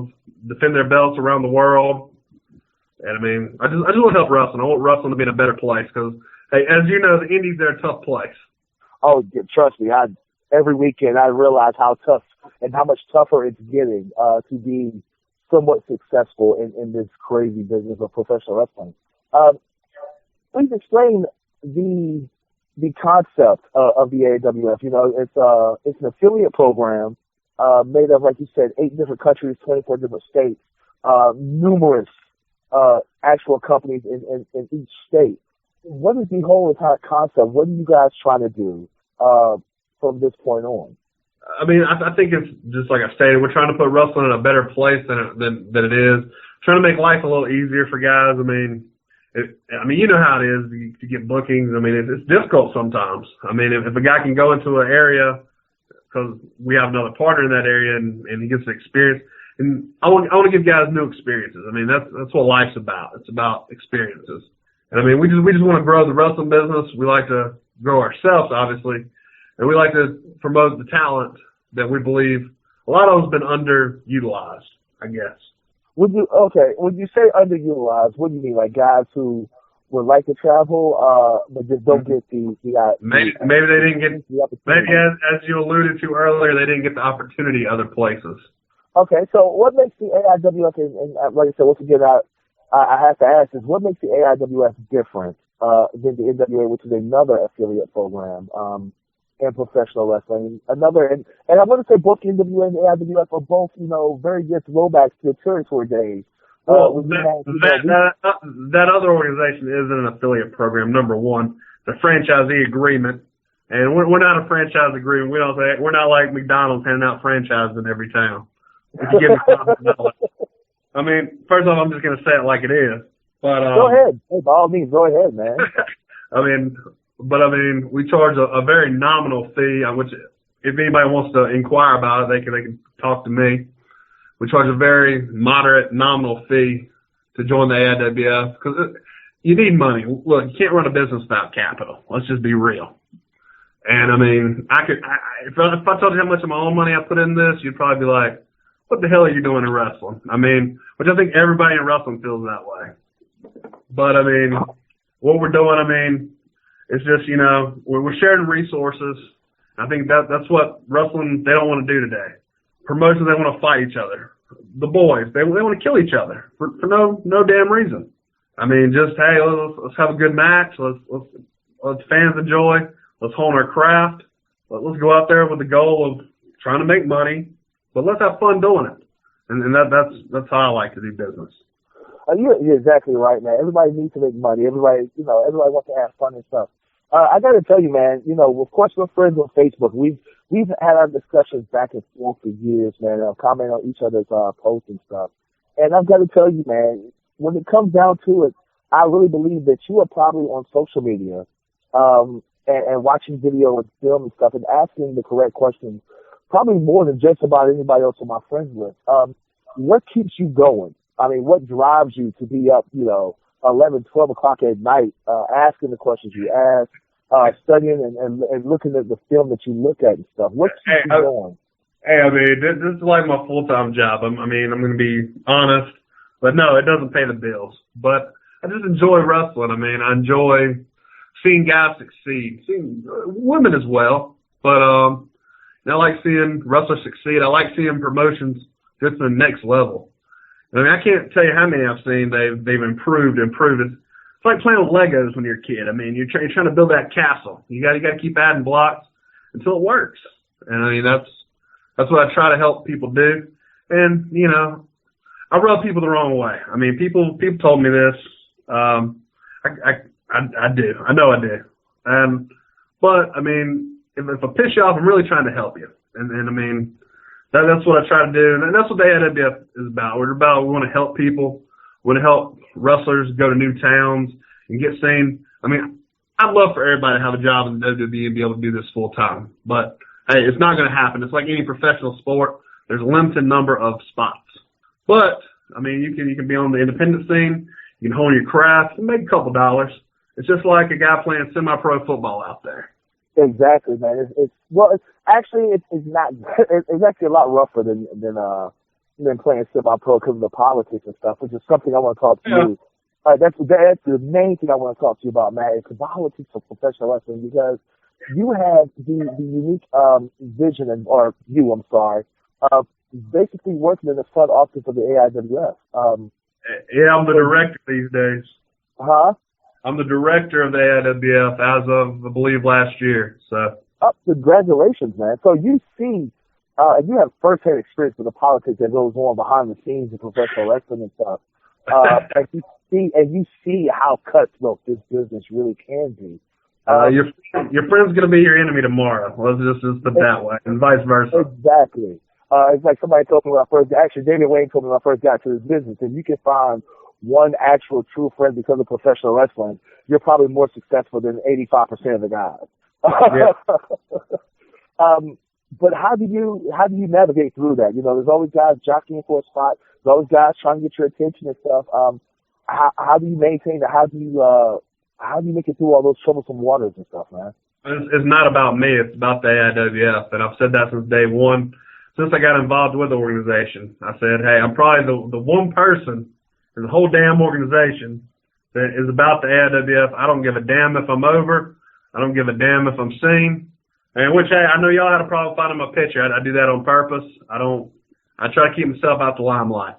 defend their belts around the world. And I mean, I just want to help wrestling. I want wrestling to be in a better place because, hey, as you know, the Indies, they're a tough place. Oh, trust me. Every weekend I realize how tough and how much tougher it's getting to be somewhat successful in this crazy business of professional wrestling. Please explain the concept of the AWF. It's an affiliate program made of, like you said, 8 different countries, 24 different states, numerous actual companies in each state. What is the whole entire concept? What are you guys trying to do from this point on? I mean, I think it's just like I stated. We're trying to put wrestling in a better place than it is. Trying to make life a little easier for guys. I mean, you know how it is to get bookings. I mean, it's difficult sometimes. I mean, if a guy can go into an area because we have another partner in that area and he gets the experience. And I want to give guys new experiences. I mean, that's what life's about. It's about experiences. And I mean, we just want to grow the wrestling business. We like to grow ourselves, obviously. And we like to promote the talent that we believe a lot of has been underutilized, I guess. When you say underutilized, what do you mean? Like guys who would like to travel, but just don't get the maybe they didn't get the opportunity. Maybe as you alluded to earlier, they didn't get the opportunity other places. Okay, so what makes the AIWF, and like I said, once again, I have to ask is what makes the AIWF different than the NWA, which is another affiliate program in professional wrestling? And I want to say both the NWA and the AIWF are both, very good throwbacks to the territory days. Well, that other organization isn't an affiliate program, number one. The franchisee agreement And we're not a franchise agreement. We're not like McDonald's handing out franchises in every town. If you give me $500. I mean, first off, I'm just gonna say it like it is. But go ahead. Hey, by all means, go ahead, man. I mean, we charge a very nominal fee, which if anybody wants to inquire about it, they can talk to me. We charge a very moderate nominal fee to join the AIWF because you need money. Look, you can't run a business without capital. Let's just be real. And I mean, if I told you how much of my own money I put in this, you'd probably be like, what the hell are you doing in wrestling? I mean, which I think everybody in wrestling feels that way. But I mean, what we're doing, I mean, it's just, we're sharing resources. I think that's what wrestling, they don't want to do today. Promotions, they want to fight each other. The boys, they want to kill each other for no damn reason. I mean, just, hey, let's have a good match. Let's fans enjoy. Let's hone our craft. Let's go out there with the goal of trying to make money, but let's have fun doing it. And that's how I like to do business. You're exactly right, man. Everybody needs to make money. Everybody wants to have fun and stuff. I got to tell you, man. Of course, we're friends on Facebook. We've had our discussions back and forth for years, man. Comment on each other's posts and stuff. And I've got to tell you, man, when it comes down to it, I really believe that you are probably on social media, and watching video and film and stuff and asking the correct questions, probably more than just about anybody else on my friends list. What keeps you going? I mean, what drives you to be up, 11, 12 o'clock at night, asking the questions you ask, studying and looking at the film that you look at and stuff? What keeps you going? Hey, I mean, this is like my full-time job. I'm going to be honest, but no, it doesn't pay the bills. But I just enjoy wrestling. I mean, I enjoy seeing guys succeed, seeing women as well. But I like seeing wrestlers succeed. I like seeing promotions get to the next level. I mean, I can't tell you how many I've seen they've improved. It's like playing with Legos when you're a kid. I mean, you're trying to build that castle. You got to keep adding blocks until it works. And I mean, that's what I try to help people do. And I rub people the wrong way. I mean, people told me this. I do. I know I do. But I mean, if I piss you off, I'm really trying to help you. And I mean, that's what I try to do. And that's what the AIWF is about. We want to help people. We want to help wrestlers go to new towns and get seen. I mean, I'd love for everybody to have a job in the WWE and be able to do this full time. But hey, it's not going to happen. It's like any professional sport. There's a limited number of spots. But I mean, you can be on the independent scene. You can hone your craft and make a couple dollars. It's just like a guy playing semi-pro football out there. Exactly, man. It's actually not. It's actually a lot rougher than playing semi-pro because of the politics and stuff, which is something I want to talk to you. That's the main thing I want to talk to you about, Matt. Is the politics of professional wrestling, because you have the unique vision of basically working in the front office of the AIWF. Yeah, I'm the director these days. Huh? I'm the director of the AIWF as of, I believe, last year. So. Congratulations, man. So you see, you have first-hand experience with the politics that goes on behind the scenes in professional wrestling and stuff. And you see how cutthroat this business really can be. Your friend's going to be your enemy tomorrow. Let's just put it that way, and vice versa. Exactly. It's like somebody told me David Wayne told me when I first got to this business, if you can find one actual true friend because of professional wrestling, you're probably more successful than 85% of the guys. Yeah. But how do you navigate through that? There's always guys jockeying for a spot. There's always guys trying to get your attention and stuff. How do you maintain that? How do you make it through all those troublesome waters and stuff, man? It's not about me. It's about the AIWF, and I've said that since day one. Since I got involved with the organization, I said, hey, I'm probably the one person in the whole damn organization that is about the AIWF. I don't give a damn if I'm over. I don't give a damn if I'm seen. And which, hey, I know y'all had a problem finding my picture. I do that on purpose. I try to keep myself out the limelight.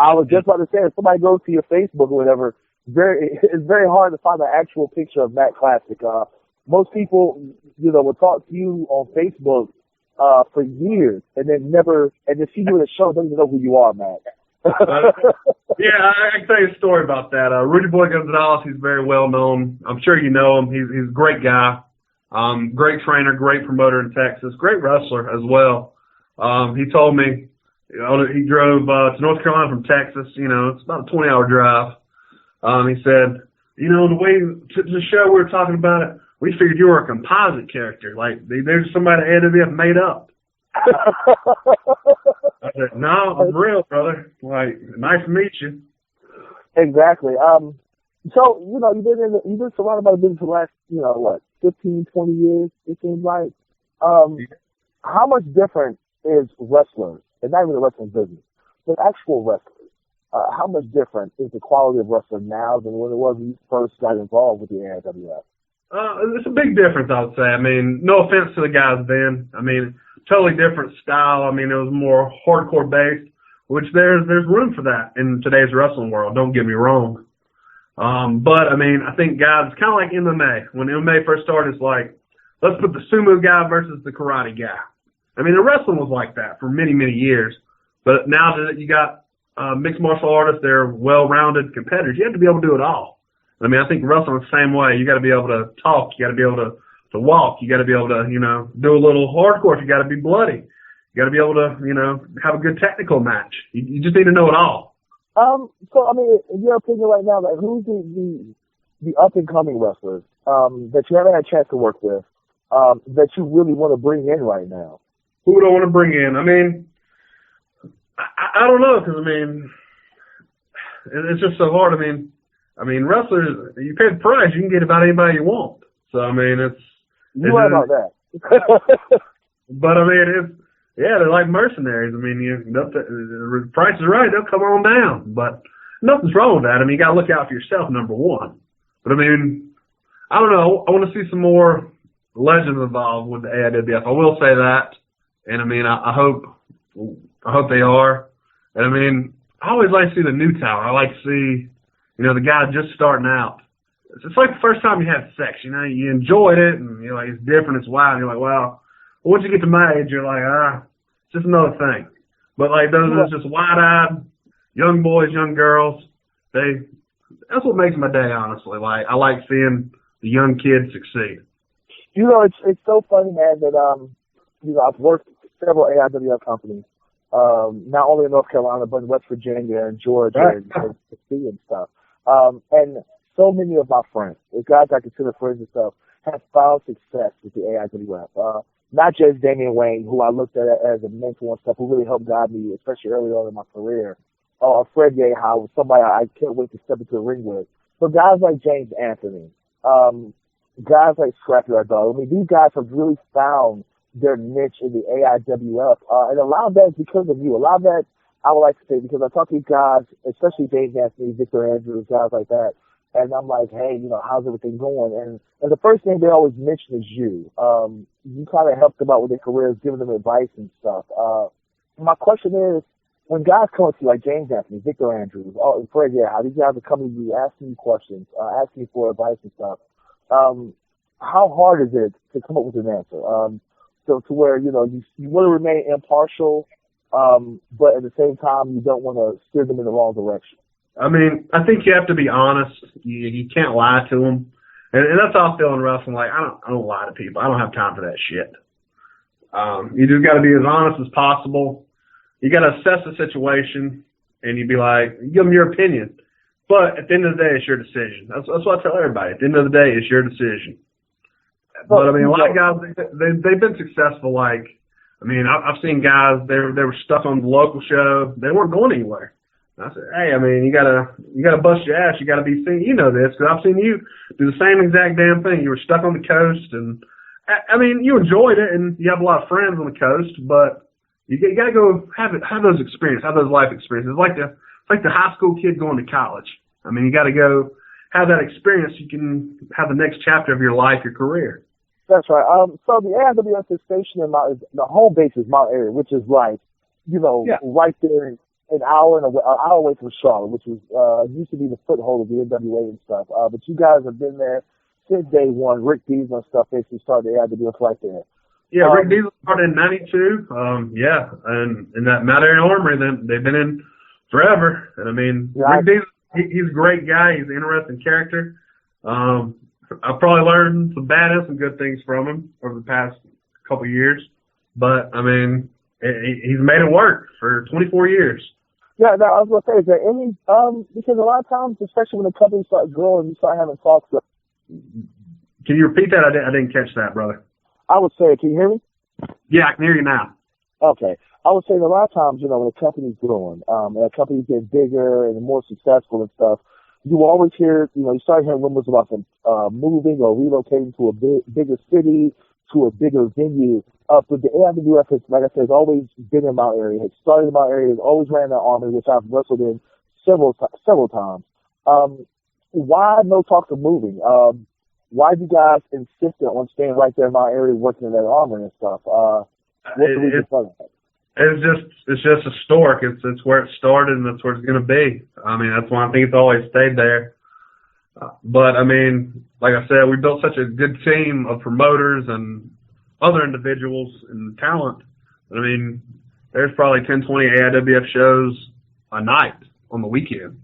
I was just about to say, if somebody goes to your Facebook or whatever, it's very hard to find an actual picture of Matt Classic. Most people, will talk to you on Facebook for years and then see you at a show, don't even know who you are, Matt. Yeah, I can tell you a story about that. Rudy Boy Gonzalez, he's very well known. I'm sure you know him. He's a great guy. Great trainer, great promoter in Texas, great wrestler as well. He told me he drove to North Carolina from Texas. It's about a 20-hour drive. He said, the way to the show we were talking about it, we figured you were a composite character. Like, there's somebody at AWF made up. I said, no, I'm real, brother. Like, nice to meet you. Exactly. So, you've been surrounded by the business for the last, 15, 20 years, it seems like. How much different is wrestlers, and not even the wrestling business, but actual wrestlers? How much different is the quality of wrestling now than when it was when you first got involved with the AWF? It's a big difference, I would say. I mean, no offense to the guys then. I mean, totally different style. I mean, it was more hardcore based, which there's room for that in today's wrestling world. Don't get me wrong. But I mean, I think guys, it's kind of like MMA. When MMA first started, it's like, let's put the sumo guy versus the karate guy. I mean, the wrestling was like that for many, many years. But now that you got mixed martial artists, they're well-rounded competitors. You have to be able to do it all. I mean, I think wrestling the same way. You got to be able to talk. You got to be able to walk. You got to be able to, do a little hardcore. You got to be bloody. You got to be able to, have a good technical match. You just need to know it all. So, I mean, in your opinion right now, like, who's the up-and-coming wrestlers that you haven't had a chance to work with that you really want to bring in right now? Who do I want to bring in? I mean, I don't know, because, I mean, it's just so hard. I mean, wrestlers, you pay the price, you can get about anybody you want. So, I mean, You're right about that. But, I mean, they're like mercenaries. I mean, the price is right, they'll come on down. But nothing's wrong with that. I mean, you got to look out for yourself, number one. But, I mean, I don't know. I want to see some more legends involved with the AIWF. I will say that. And, I mean, I hope they are. And, I mean, I always like to see the new talent. I like to see, the guy just starting out. It's like the first time you had sex, you enjoyed it, and you're like, it's different, it's wild, and you're like, well, once you get to my age, you're like, it's just another thing. But, like, those just wide-eyed young boys, young girls, that's what makes my day, honestly. Like, I like seeing the young kids succeed. It's so funny, man, that, I've worked with several AIWF companies, not only in North Carolina, but in West Virginia and Georgia and Tennessee and stuff. And so many of my friends, the guys I consider friends and stuff, have found success with the AIWF. Not just Damian Wayne, who I looked at as a mentor and stuff, who really helped guide me, especially early on in my career. Fred Yeha was somebody I can't wait to step into the ring with. But guys like James Anthony, guys like Scrappy Ardell, I mean, these guys have really found their niche in the AIWF. And a lot of that is because of you. A lot of that, I would like to say, because I talk to these guys, especially James Anthony, Victor Andrews, guys like that, and I'm like, hey, how's everything going? And the first thing they always mention is you. You kind of helped them out with their careers, giving them advice and stuff. My question is, when guys come to you, like James Anthony, Victor Andrews, Fred, how these guys are coming to you, asking you questions, asking you for advice and stuff, how hard is it to come up with an answer? So to where, you want to remain impartial, but at the same time, you don't want to steer them in the wrong direction. I mean, I think you have to be honest. You can't lie to them. And that's how I feel in wrestling. Like, I don't lie to people. I don't have time for that shit. You just got to be as honest as possible. You got to assess the situation, and you be like, you give them your opinion. But at the end of the day, it's your decision. That's what I tell everybody. At the end of the day, it's your decision. But, I mean, a lot of guys, they've been successful. Like, I mean, I've seen guys, they were stuck on the local show. They weren't going anywhere. I said, hey, I mean, you gotta bust your ass. You gotta be seen. You know this, because I've seen you do the same exact damn thing. You were stuck on the coast, and I mean, you enjoyed it, and you have a lot of friends on the coast, but you gotta go have those experiences, have those life experiences. It's like the high school kid going to college. I mean, you gotta go have that experience. You can have the next chapter of your life, your career. That's right. So the AIWF is stationed in the home base is Mount Airy, which is like, right there. An hour away from Charlotte, which was used to be the foothold of the NWA and stuff. But you guys have been there since day one. Rick Diesel and stuff basically started the AIWF right there. Yeah, Rick Diesel started in '92. And in that Mount Airy Armory, they've been in forever. And I mean, Rick Diesel, he's a great guy. He's an interesting character. I've probably learned some bad and some good things from him over the past couple of years. But, I mean, he's made it work for 24 years. Yeah, no, I was going to say, is there any, because a lot of times, especially when the company starts growing, you start having talks. Can you repeat that? I didn't catch that, brother. I would say, can you hear me? Yeah, I can hear you now. Okay. I would say that a lot of times, when a company's growing, and a company's getting bigger and more successful and stuff, you always hear, you start hearing rumors about them moving or relocating to a bigger city, to a bigger venue. But the AIWF has, like I said, has always been in my area. It started in my area. Has always ran that army, which I've wrestled in several times. Why no talk of moving? Why do you guys insist on staying right there in my area, working in that armory and stuff? What's the reason for that? It's just historic. It's where it started, and that's where it's going to be. I mean, that's why I think it's always stayed there. But I mean, like I said, we built such a good team of promoters and other individuals and talent. I mean, there's probably 10, 20 AIWF shows a night on the weekend.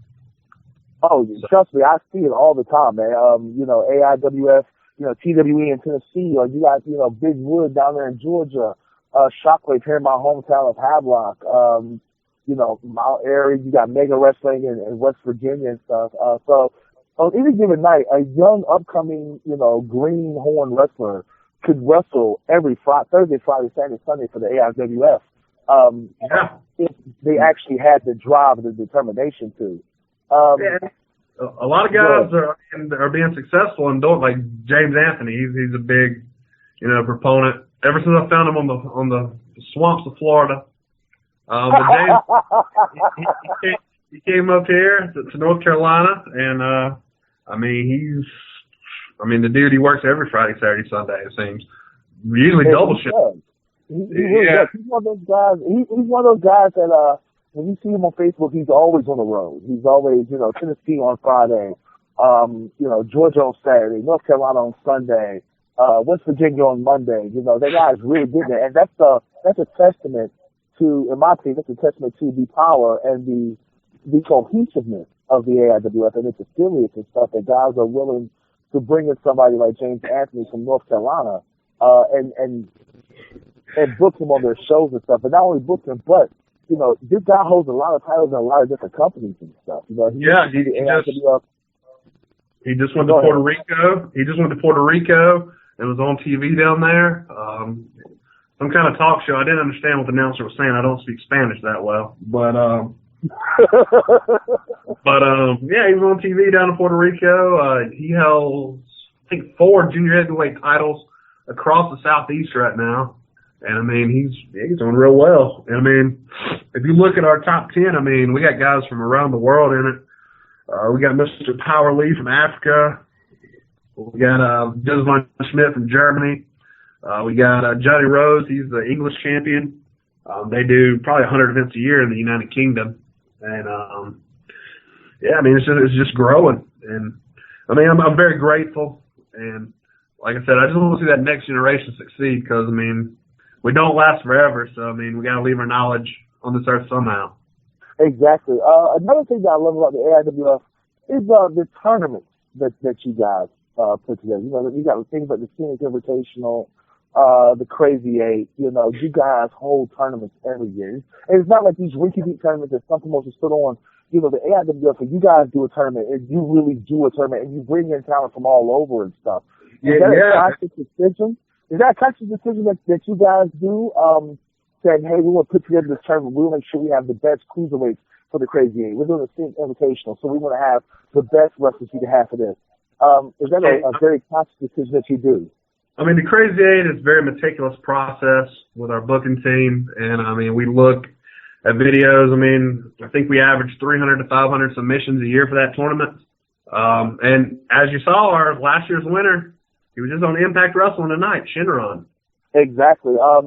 Oh, trust me, I see it all the time, man. AIWF, TWE in Tennessee, or you got, Big Wood down there in Georgia, Shockwave here in my hometown of Havelock, my area, you got Mega Wrestling in West Virginia and stuff. So on any given night, a young, upcoming, greenhorn wrestler could wrestle every Thursday, Friday, Saturday, Sunday for the AIWF. If they actually had the drive and the determination to. A lot of guys are being successful and don't, like James Anthony. He's a big, proponent. Ever since I found him on the swamps of Florida, but James, he came up here to North Carolina, and the dude, he works every Friday, Saturday, Sunday. It seems usually double shift. He's one of those guys. He's one of those guys that when you see him on Facebook, he's always on the road. He's always, Tennessee on Friday, Georgia on Saturday, North Carolina on Sunday, West Virginia on Monday. That guy's really good there. And that's a testament to, in my opinion, that's a testament to the power and the cohesiveness of the AIWF and its affiliates and stuff, that guys are willing to bring in somebody like James Anthony from North Carolina, and book him on their shows and stuff. And not only book him, but this guy holds a lot of titles in a lot of different companies and stuff. He just went to Puerto Rico. He just went to Puerto Rico and was on TV down there. Some kind of talk show. I didn't understand what the announcer was saying. I don't speak Spanish that well, but he was on TV down in Puerto Rico. He held, I think, 4 junior heavyweight titles across the Southeast right now. And I mean, he's doing real well. And I mean, if you look at our top 10, I mean, we got guys from around the world in it. We got Mr. Power Lee from Africa. We got Desmond Schmidt from Germany. We got Johnny Rose. He's the English champion. They do probably 100 events a year in the United Kingdom. And I mean, it's just growing. And I mean, I'm very grateful. And like I said, I just want to see that next generation succeed, because I mean, we don't last forever, so I mean, we got to leave our knowledge on this earth somehow. Exactly. Another thing that I love about the AIWF is the tournaments that you guys put together. You got things like the Scenic Invitational, the Crazy 8. You guys hold tournaments every year, and it's not like these rinky-dink tournaments that some promotions put on. The AIWF, when you guys do a tournament, and you really do a tournament, and you bring in talent from all over and stuff. Is that a conscious decision? Is that a conscious decision that you guys do? Saying, hey, we want to put together this tournament. We want to make sure we have the best cruiserweights for the Crazy 8. We're doing a Scenic Invitational, so we want to have the best wrestlers we can have for this. Is that a very conscious decision that you do? I mean, the Crazy 8 is a very meticulous process with our booking team, and I mean, we look at videos. I mean, I think we average 300 to 500 submissions a year for that tournament. And as you saw, our last year's winner, he was just on Impact Wrestling tonight, Shinron. Exactly. I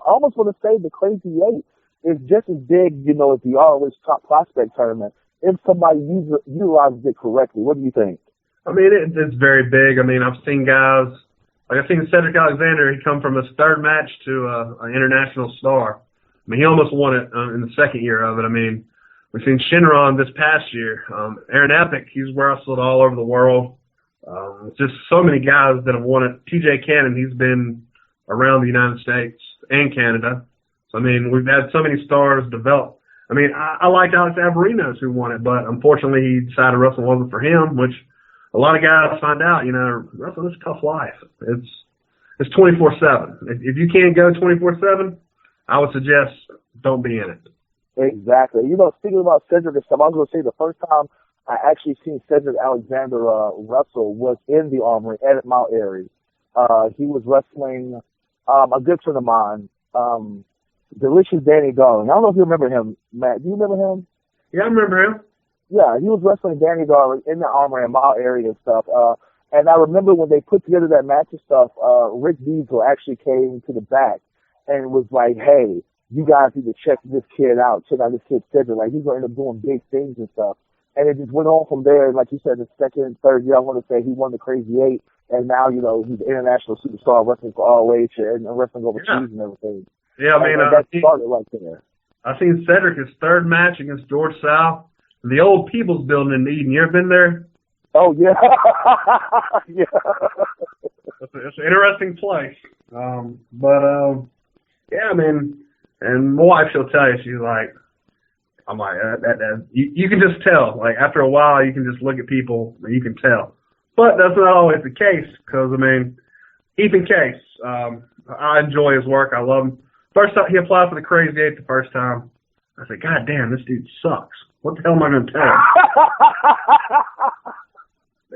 almost want to say the Crazy 8 is just as big, as the Always Top Prospect Tournament, if somebody utilizes it correctly. What do you think? I mean, it's very big. I mean, I've seen guys, like I've seen Cedric Alexander, he come from his third match to an international star. I mean, he almost won it in the second year of it. I mean, we've seen Shinron this past year. Aaron Epic, he's wrestled all over the world. Just so many guys that have won it. TJ Cannon, he's been around the United States and Canada. So, I mean, we've had so many stars develop. I mean, I liked Alex Averinos who won it, but unfortunately he decided wrestling wasn't for him, which a lot of guys find out, you know, wrestling is a tough life. It's 24/7. If you can't go 24/7, I would suggest don't be in it. Exactly. You know, speaking about Cedric and stuff, I was going to say the first time I actually seen Cedric Alexander wrestle was in the Armory at Mount Airy. He was wrestling a good friend of mine, Delicious Danny Darling. I don't know if you remember him, Matt. Do you remember him? Yeah, I remember him. Yeah, he was wrestling Danny Darling in the Armory at Mount Airy and stuff. And I remember when they put together that match and stuff, Rick Diesel actually came to the back and was like, hey, you guys need to check this kid out. Check out this kid Cedric. Like, he's going to end up doing big things and stuff. And it just went on from there. Like you said, the second, third year, I want to say he won the Crazy 8. And now, you know, he's an international superstar wrestling for all age and wrestling overseas and everything. Yeah, I mean, that started right there. I seen Cedric his third match against George South, the old People's Building in Eden. You ever been there? Oh, yeah. Yeah. It's an interesting place. Yeah, I mean, and my wife, she'll tell you, she's like, I'm like, you can just tell. Like, after a while, you can just look at people and you can tell. But that's not always the case because, I mean, Ethan Case, I enjoy his work. I love him. First time he applied for the Crazy 8 the first time, I said, God damn, this dude sucks. What the hell am I going to tell him?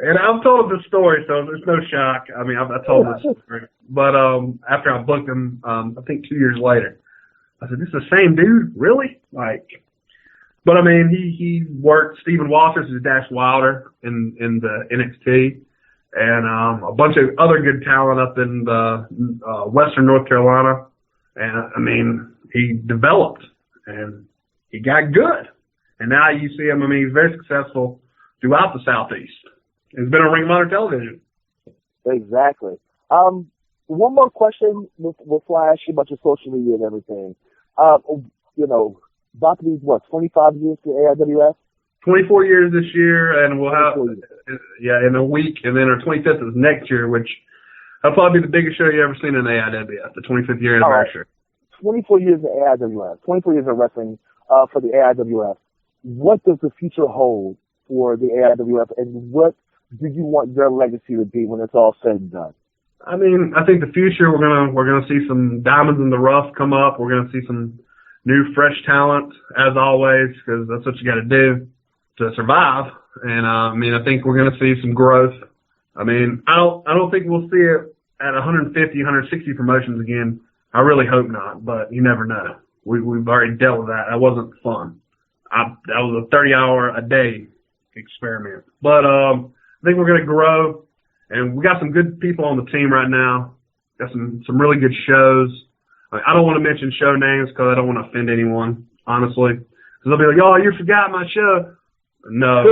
And I've told him this story, so there's no shock. I mean, I told him this story. But after I booked him, I think 2 years later, I said, this is the same dude? Really? Like, but I mean, he worked Stephen Walters as Dash Wilder in the NXT, and a bunch of other good talent up in the Western North Carolina. And I mean, he developed and he got good. And now you see him, I mean, he's very successful throughout the Southeast. He's been on Ring of Honor television. Exactly. One more question before I ask you about your social media and everything. You know, about to be, 25 years to AIWF? 24 years this year, and we'll have, in a week, and then our 25th is next year, which will probably be the biggest show you've ever seen in AIWF, the 25th year anniversary. 24 years of AIWF, 24 years of wrestling for the AIWF. What does the future hold for the AIWF, and what do you want your legacy to be when it's all said and done? I mean, I think the future we're gonna see some diamonds in the rough come up. We're gonna see some new, fresh talent as always, because that's what you got to do to survive. And I mean, I think we're gonna see some growth. I mean, I don't think we'll see it at 150, 160 promotions again. I really hope not, but you never know. We've already dealt with that. That wasn't fun. That was a 30-hour-a-day experiment. But I think we're going to grow, and we got some good people on the team right now. Got some really good shows. I don't want to mention show names because I don't want to offend anyone, honestly. Because they'll be like, oh, you forgot my show. No,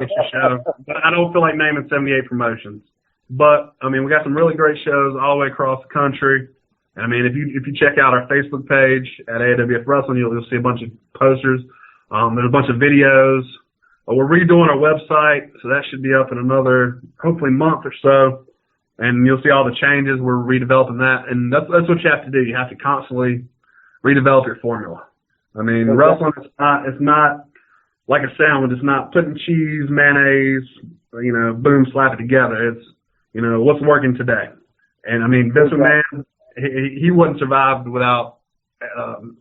it's your show. But I don't feel like naming 78 promotions. But, I mean, we got some really great shows all the way across the country. And, I mean, if you check out our Facebook page at AWF Wrestling, you'll see a bunch of posters. There's a bunch of videos. We're redoing our website, so that should be up in another, hopefully, month or so. And you'll see all the changes. We're redeveloping that. And that's what you have to do. You have to constantly redevelop your formula. I mean, wrestling is not like a sandwich. It's not putting cheese, mayonnaise, boom, slap it together. It's, what's working today. And, I mean, Vince McMahon, he wouldn't survive without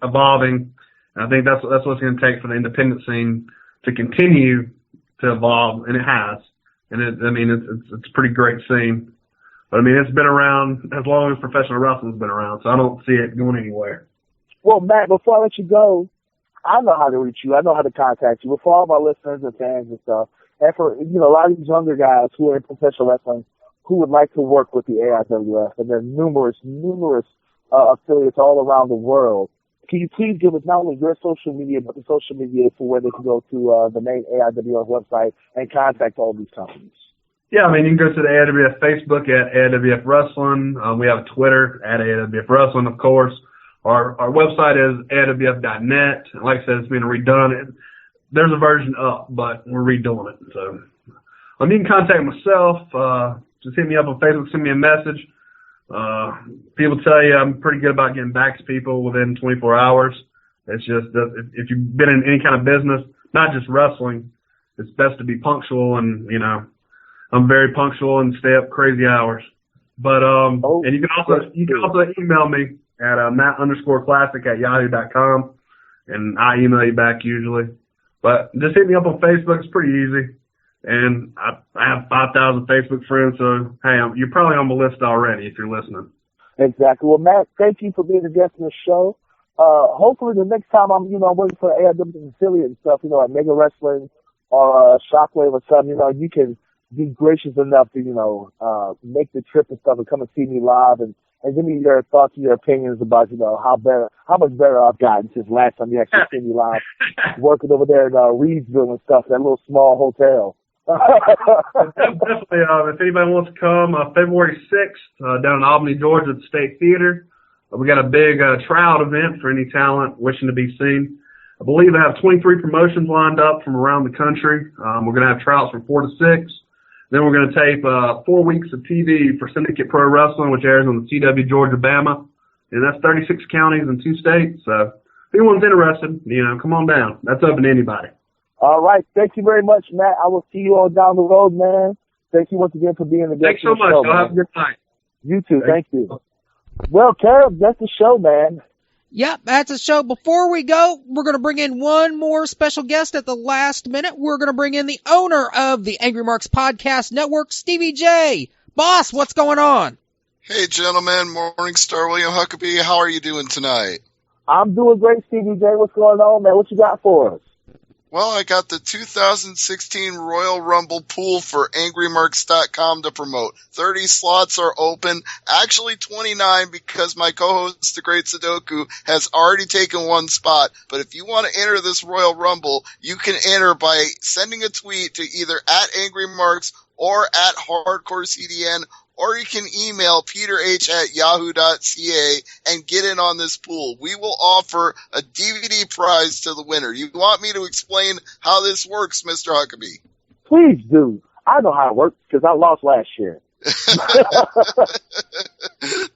evolving. And I think that's what it's going to take for the independent scene to continue to evolve, and it has. And it's a pretty great scene. But I mean, it's been around as long as professional wrestling's been around, so I don't see it going anywhere. Well, Matt, before I let you go, I know how to reach you. I know how to contact you. For all of our listeners and fans and stuff, and for a lot of these younger guys who are in professional wrestling who would like to work with the AIWF, and there are numerous affiliates all around the world. Can you please give us not only your social media, but the social media for where they can go to the main AIWF website and contact all these companies? Yeah, I mean, you can go to the AIWF Facebook at AIWF Wrestling. We have a Twitter at AIWF Wrestling, of course. Our website is AIWF.net. Like I said, it's being redone. There's a version up, but we're redoing it. So You can contact myself. Just hit me up on Facebook, send me a message. People tell you I'm pretty good about getting back to people within 24 hours. It's just that if you've been in any kind of business, not just wrestling, it's best to be punctual, and I'm very punctual and stay up crazy hours. But and you can also email me at Matt_Classic@yahoo.com, and I email you back usually. But just hit me up on Facebook. It's pretty easy. And I have 5,000 Facebook friends, so hey, you're probably on the list already if you're listening. Exactly. Well, Matt, thank you for being a guest on the show. Hopefully the next time I'm working for AIW affiliate and stuff, like Mega Wrestling or Shockwave or something, you can be gracious enough to, make the trip and stuff and come and see me live and give me your thoughts and your opinions about, how much better I've gotten since last time you actually see me live working over there in Reedsville and stuff, that little small hotel. Definitely, if anybody wants to come, February 6th, down in Albany, Georgia at the State Theater. We got a big tryout event for any talent wishing to be seen. I believe I have 23 promotions lined up from around the country. We're going to have tryouts from 4 to 6. Then we're going to tape 4 weeks of TV for Syndicate Pro Wrestling, which airs on the CW Georgia Bama. And that's 36 counties and 2 states. So if anyone's interested, come on down. That's open to anybody. All right. Thank you very much, Matt. I will see you all down the road, man. Thank you once again for being a guest. Thanks so much. Show, y'all have a good night. You too. Thank you. Well, Kev, that's the show, man. Yep, that's a show. Before we go, we're going to bring in one more special guest at the last minute. We're going to bring in the owner of the Angry Marks Podcast Network, Stevie J. Boss, what's going on? Hey, gentlemen. Morningstar William Huckabee. How are you doing tonight? I'm doing great, Stevie J. What's going on, man? What you got for us? Well, I got the 2016 Royal Rumble pool for AngryMarks.com to promote. 30 slots are open. Actually 29 because my co-host, the Great Sudoku, has already taken one spot. But if you want to enter this Royal Rumble, you can enter by sending a tweet to either @AngryMarks or @HardcoreCDN, or you can email peterh@yahoo.ca and get in on this pool. We will offer a DVD prize to the winner. You want me to explain how this works, Mr. Huckabee? Please do. I know how it works because I lost last year.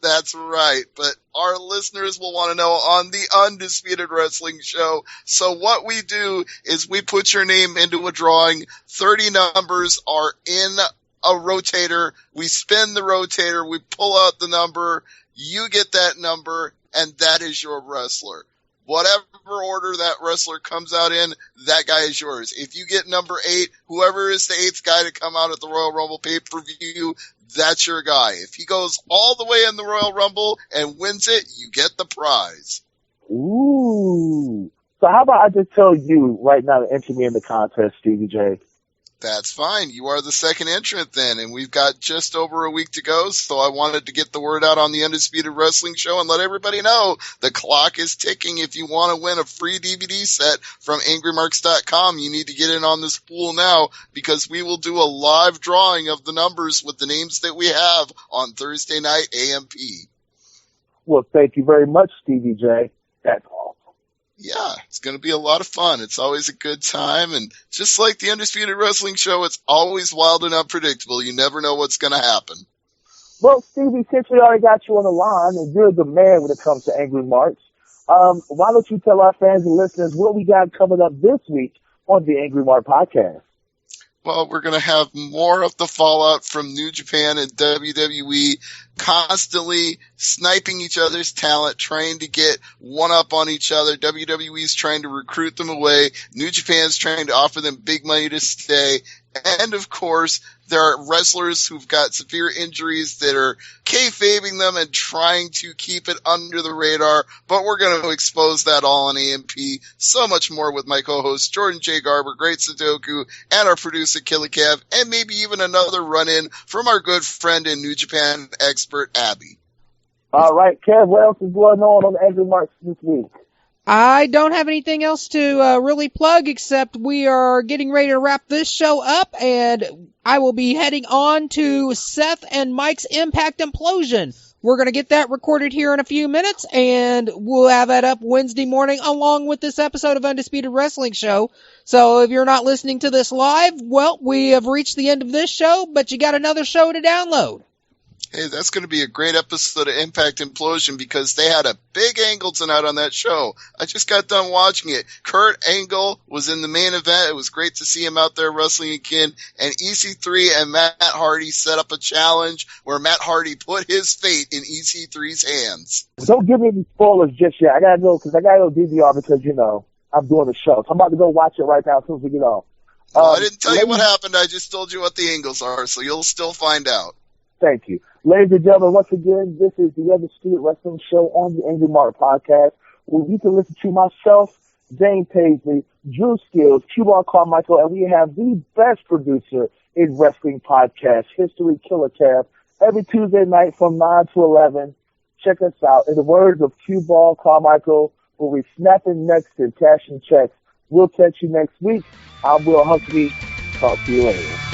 That's right. But our listeners will want to know on the Undisputed Wrestling Show. So what we do is we put your name into a drawing. 30 numbers are in a rotator. We spin the rotator. We pull out the number. You get that number, and that is your wrestler. Whatever order that wrestler comes out in, that guy is yours. If you get number 8, whoever is the 8th guy to come out at the Royal Rumble pay-per-view, that's your guy. If he goes all the way in the Royal Rumble and wins it, you get the prize. Ooh. So how about I just tell you right now to enter me in the contest, Stevie J? That's fine. You are the second entrant then, and we've got just over a week to go, so I wanted to get the word out on the Undisputed Wrestling Show and let everybody know the clock is ticking. If you want to win a free DVD set from AngryMarks.com, you need to get in on this pool now because we will do a live drawing of the numbers with the names that we have on Thursday night AMP. Well, thank you very much, Stevie J. That's awesome. Yeah, it's going to be a lot of fun. It's always a good time. And just like the Undisputed Wrestling Show, it's always wild and unpredictable. You never know what's going to happen. Well, Stevie, since we already got you on the line and you're the man when it comes to Angry Marks, why don't you tell our fans and listeners what we got coming up this week on the Angry Mark Podcast? Well, we're going to have more of the fallout from New Japan and WWE constantly sniping each other's talent, trying to get one up on each other. WWE's trying to recruit them away. New Japan's trying to offer them big money to stay. And, of course, there are wrestlers who've got severe injuries that are kayfabing them and trying to keep it under the radar. But we're going to expose that all on AMP. So much more with my co-host Jordan J. Garber, Great Sudoku, and our producer Killy Kev, and maybe even another run-in from our good friend and New Japan expert Abby. All right, Kev, what else is going on the Angry Marks this week? I don't have anything else to really plug except we are getting ready to wrap this show up, and I will be heading on to Seth and Mike's Impact Implosion We're going to get that recorded here in a few minutes, and we'll have that up Wednesday morning along with this episode of Undisputed Wrestling Show. So if you're not listening to this live, well, we have reached the end of this show, but you got another show to download. Hey, that's going to be a great episode of Impact Implosion because they had a big Angle tonight on that show. I just got done watching it. Kurt Angle was in the main event. It was great to see him out there wrestling again. And EC3 and Matt Hardy set up a challenge where Matt Hardy put his fate in EC3's hands. Don't give me any spoilers just yet. I got to go because I got to go DVR because, you know, I'm doing the show. So I'm about to go watch it right now as soon as we get off. Well, I didn't tell you what happened. I just told you what the angles are, so you'll still find out. Thank you. Ladies and gentlemen, once again, this is the Undisputed Wrestling Show on the Angry Mark podcast, where you can listen to myself, Dane Paisley, Drew Skills, Q-Ball Carmichael, and we have the best producer in wrestling podcast history, Killer Tab, every Tuesday night from 9 to 11. Check us out. In the words of Q-Ball Carmichael, we'll be snapping necks and cashing checks. We'll catch you next week. I'm Will Huxley. Talk to you later.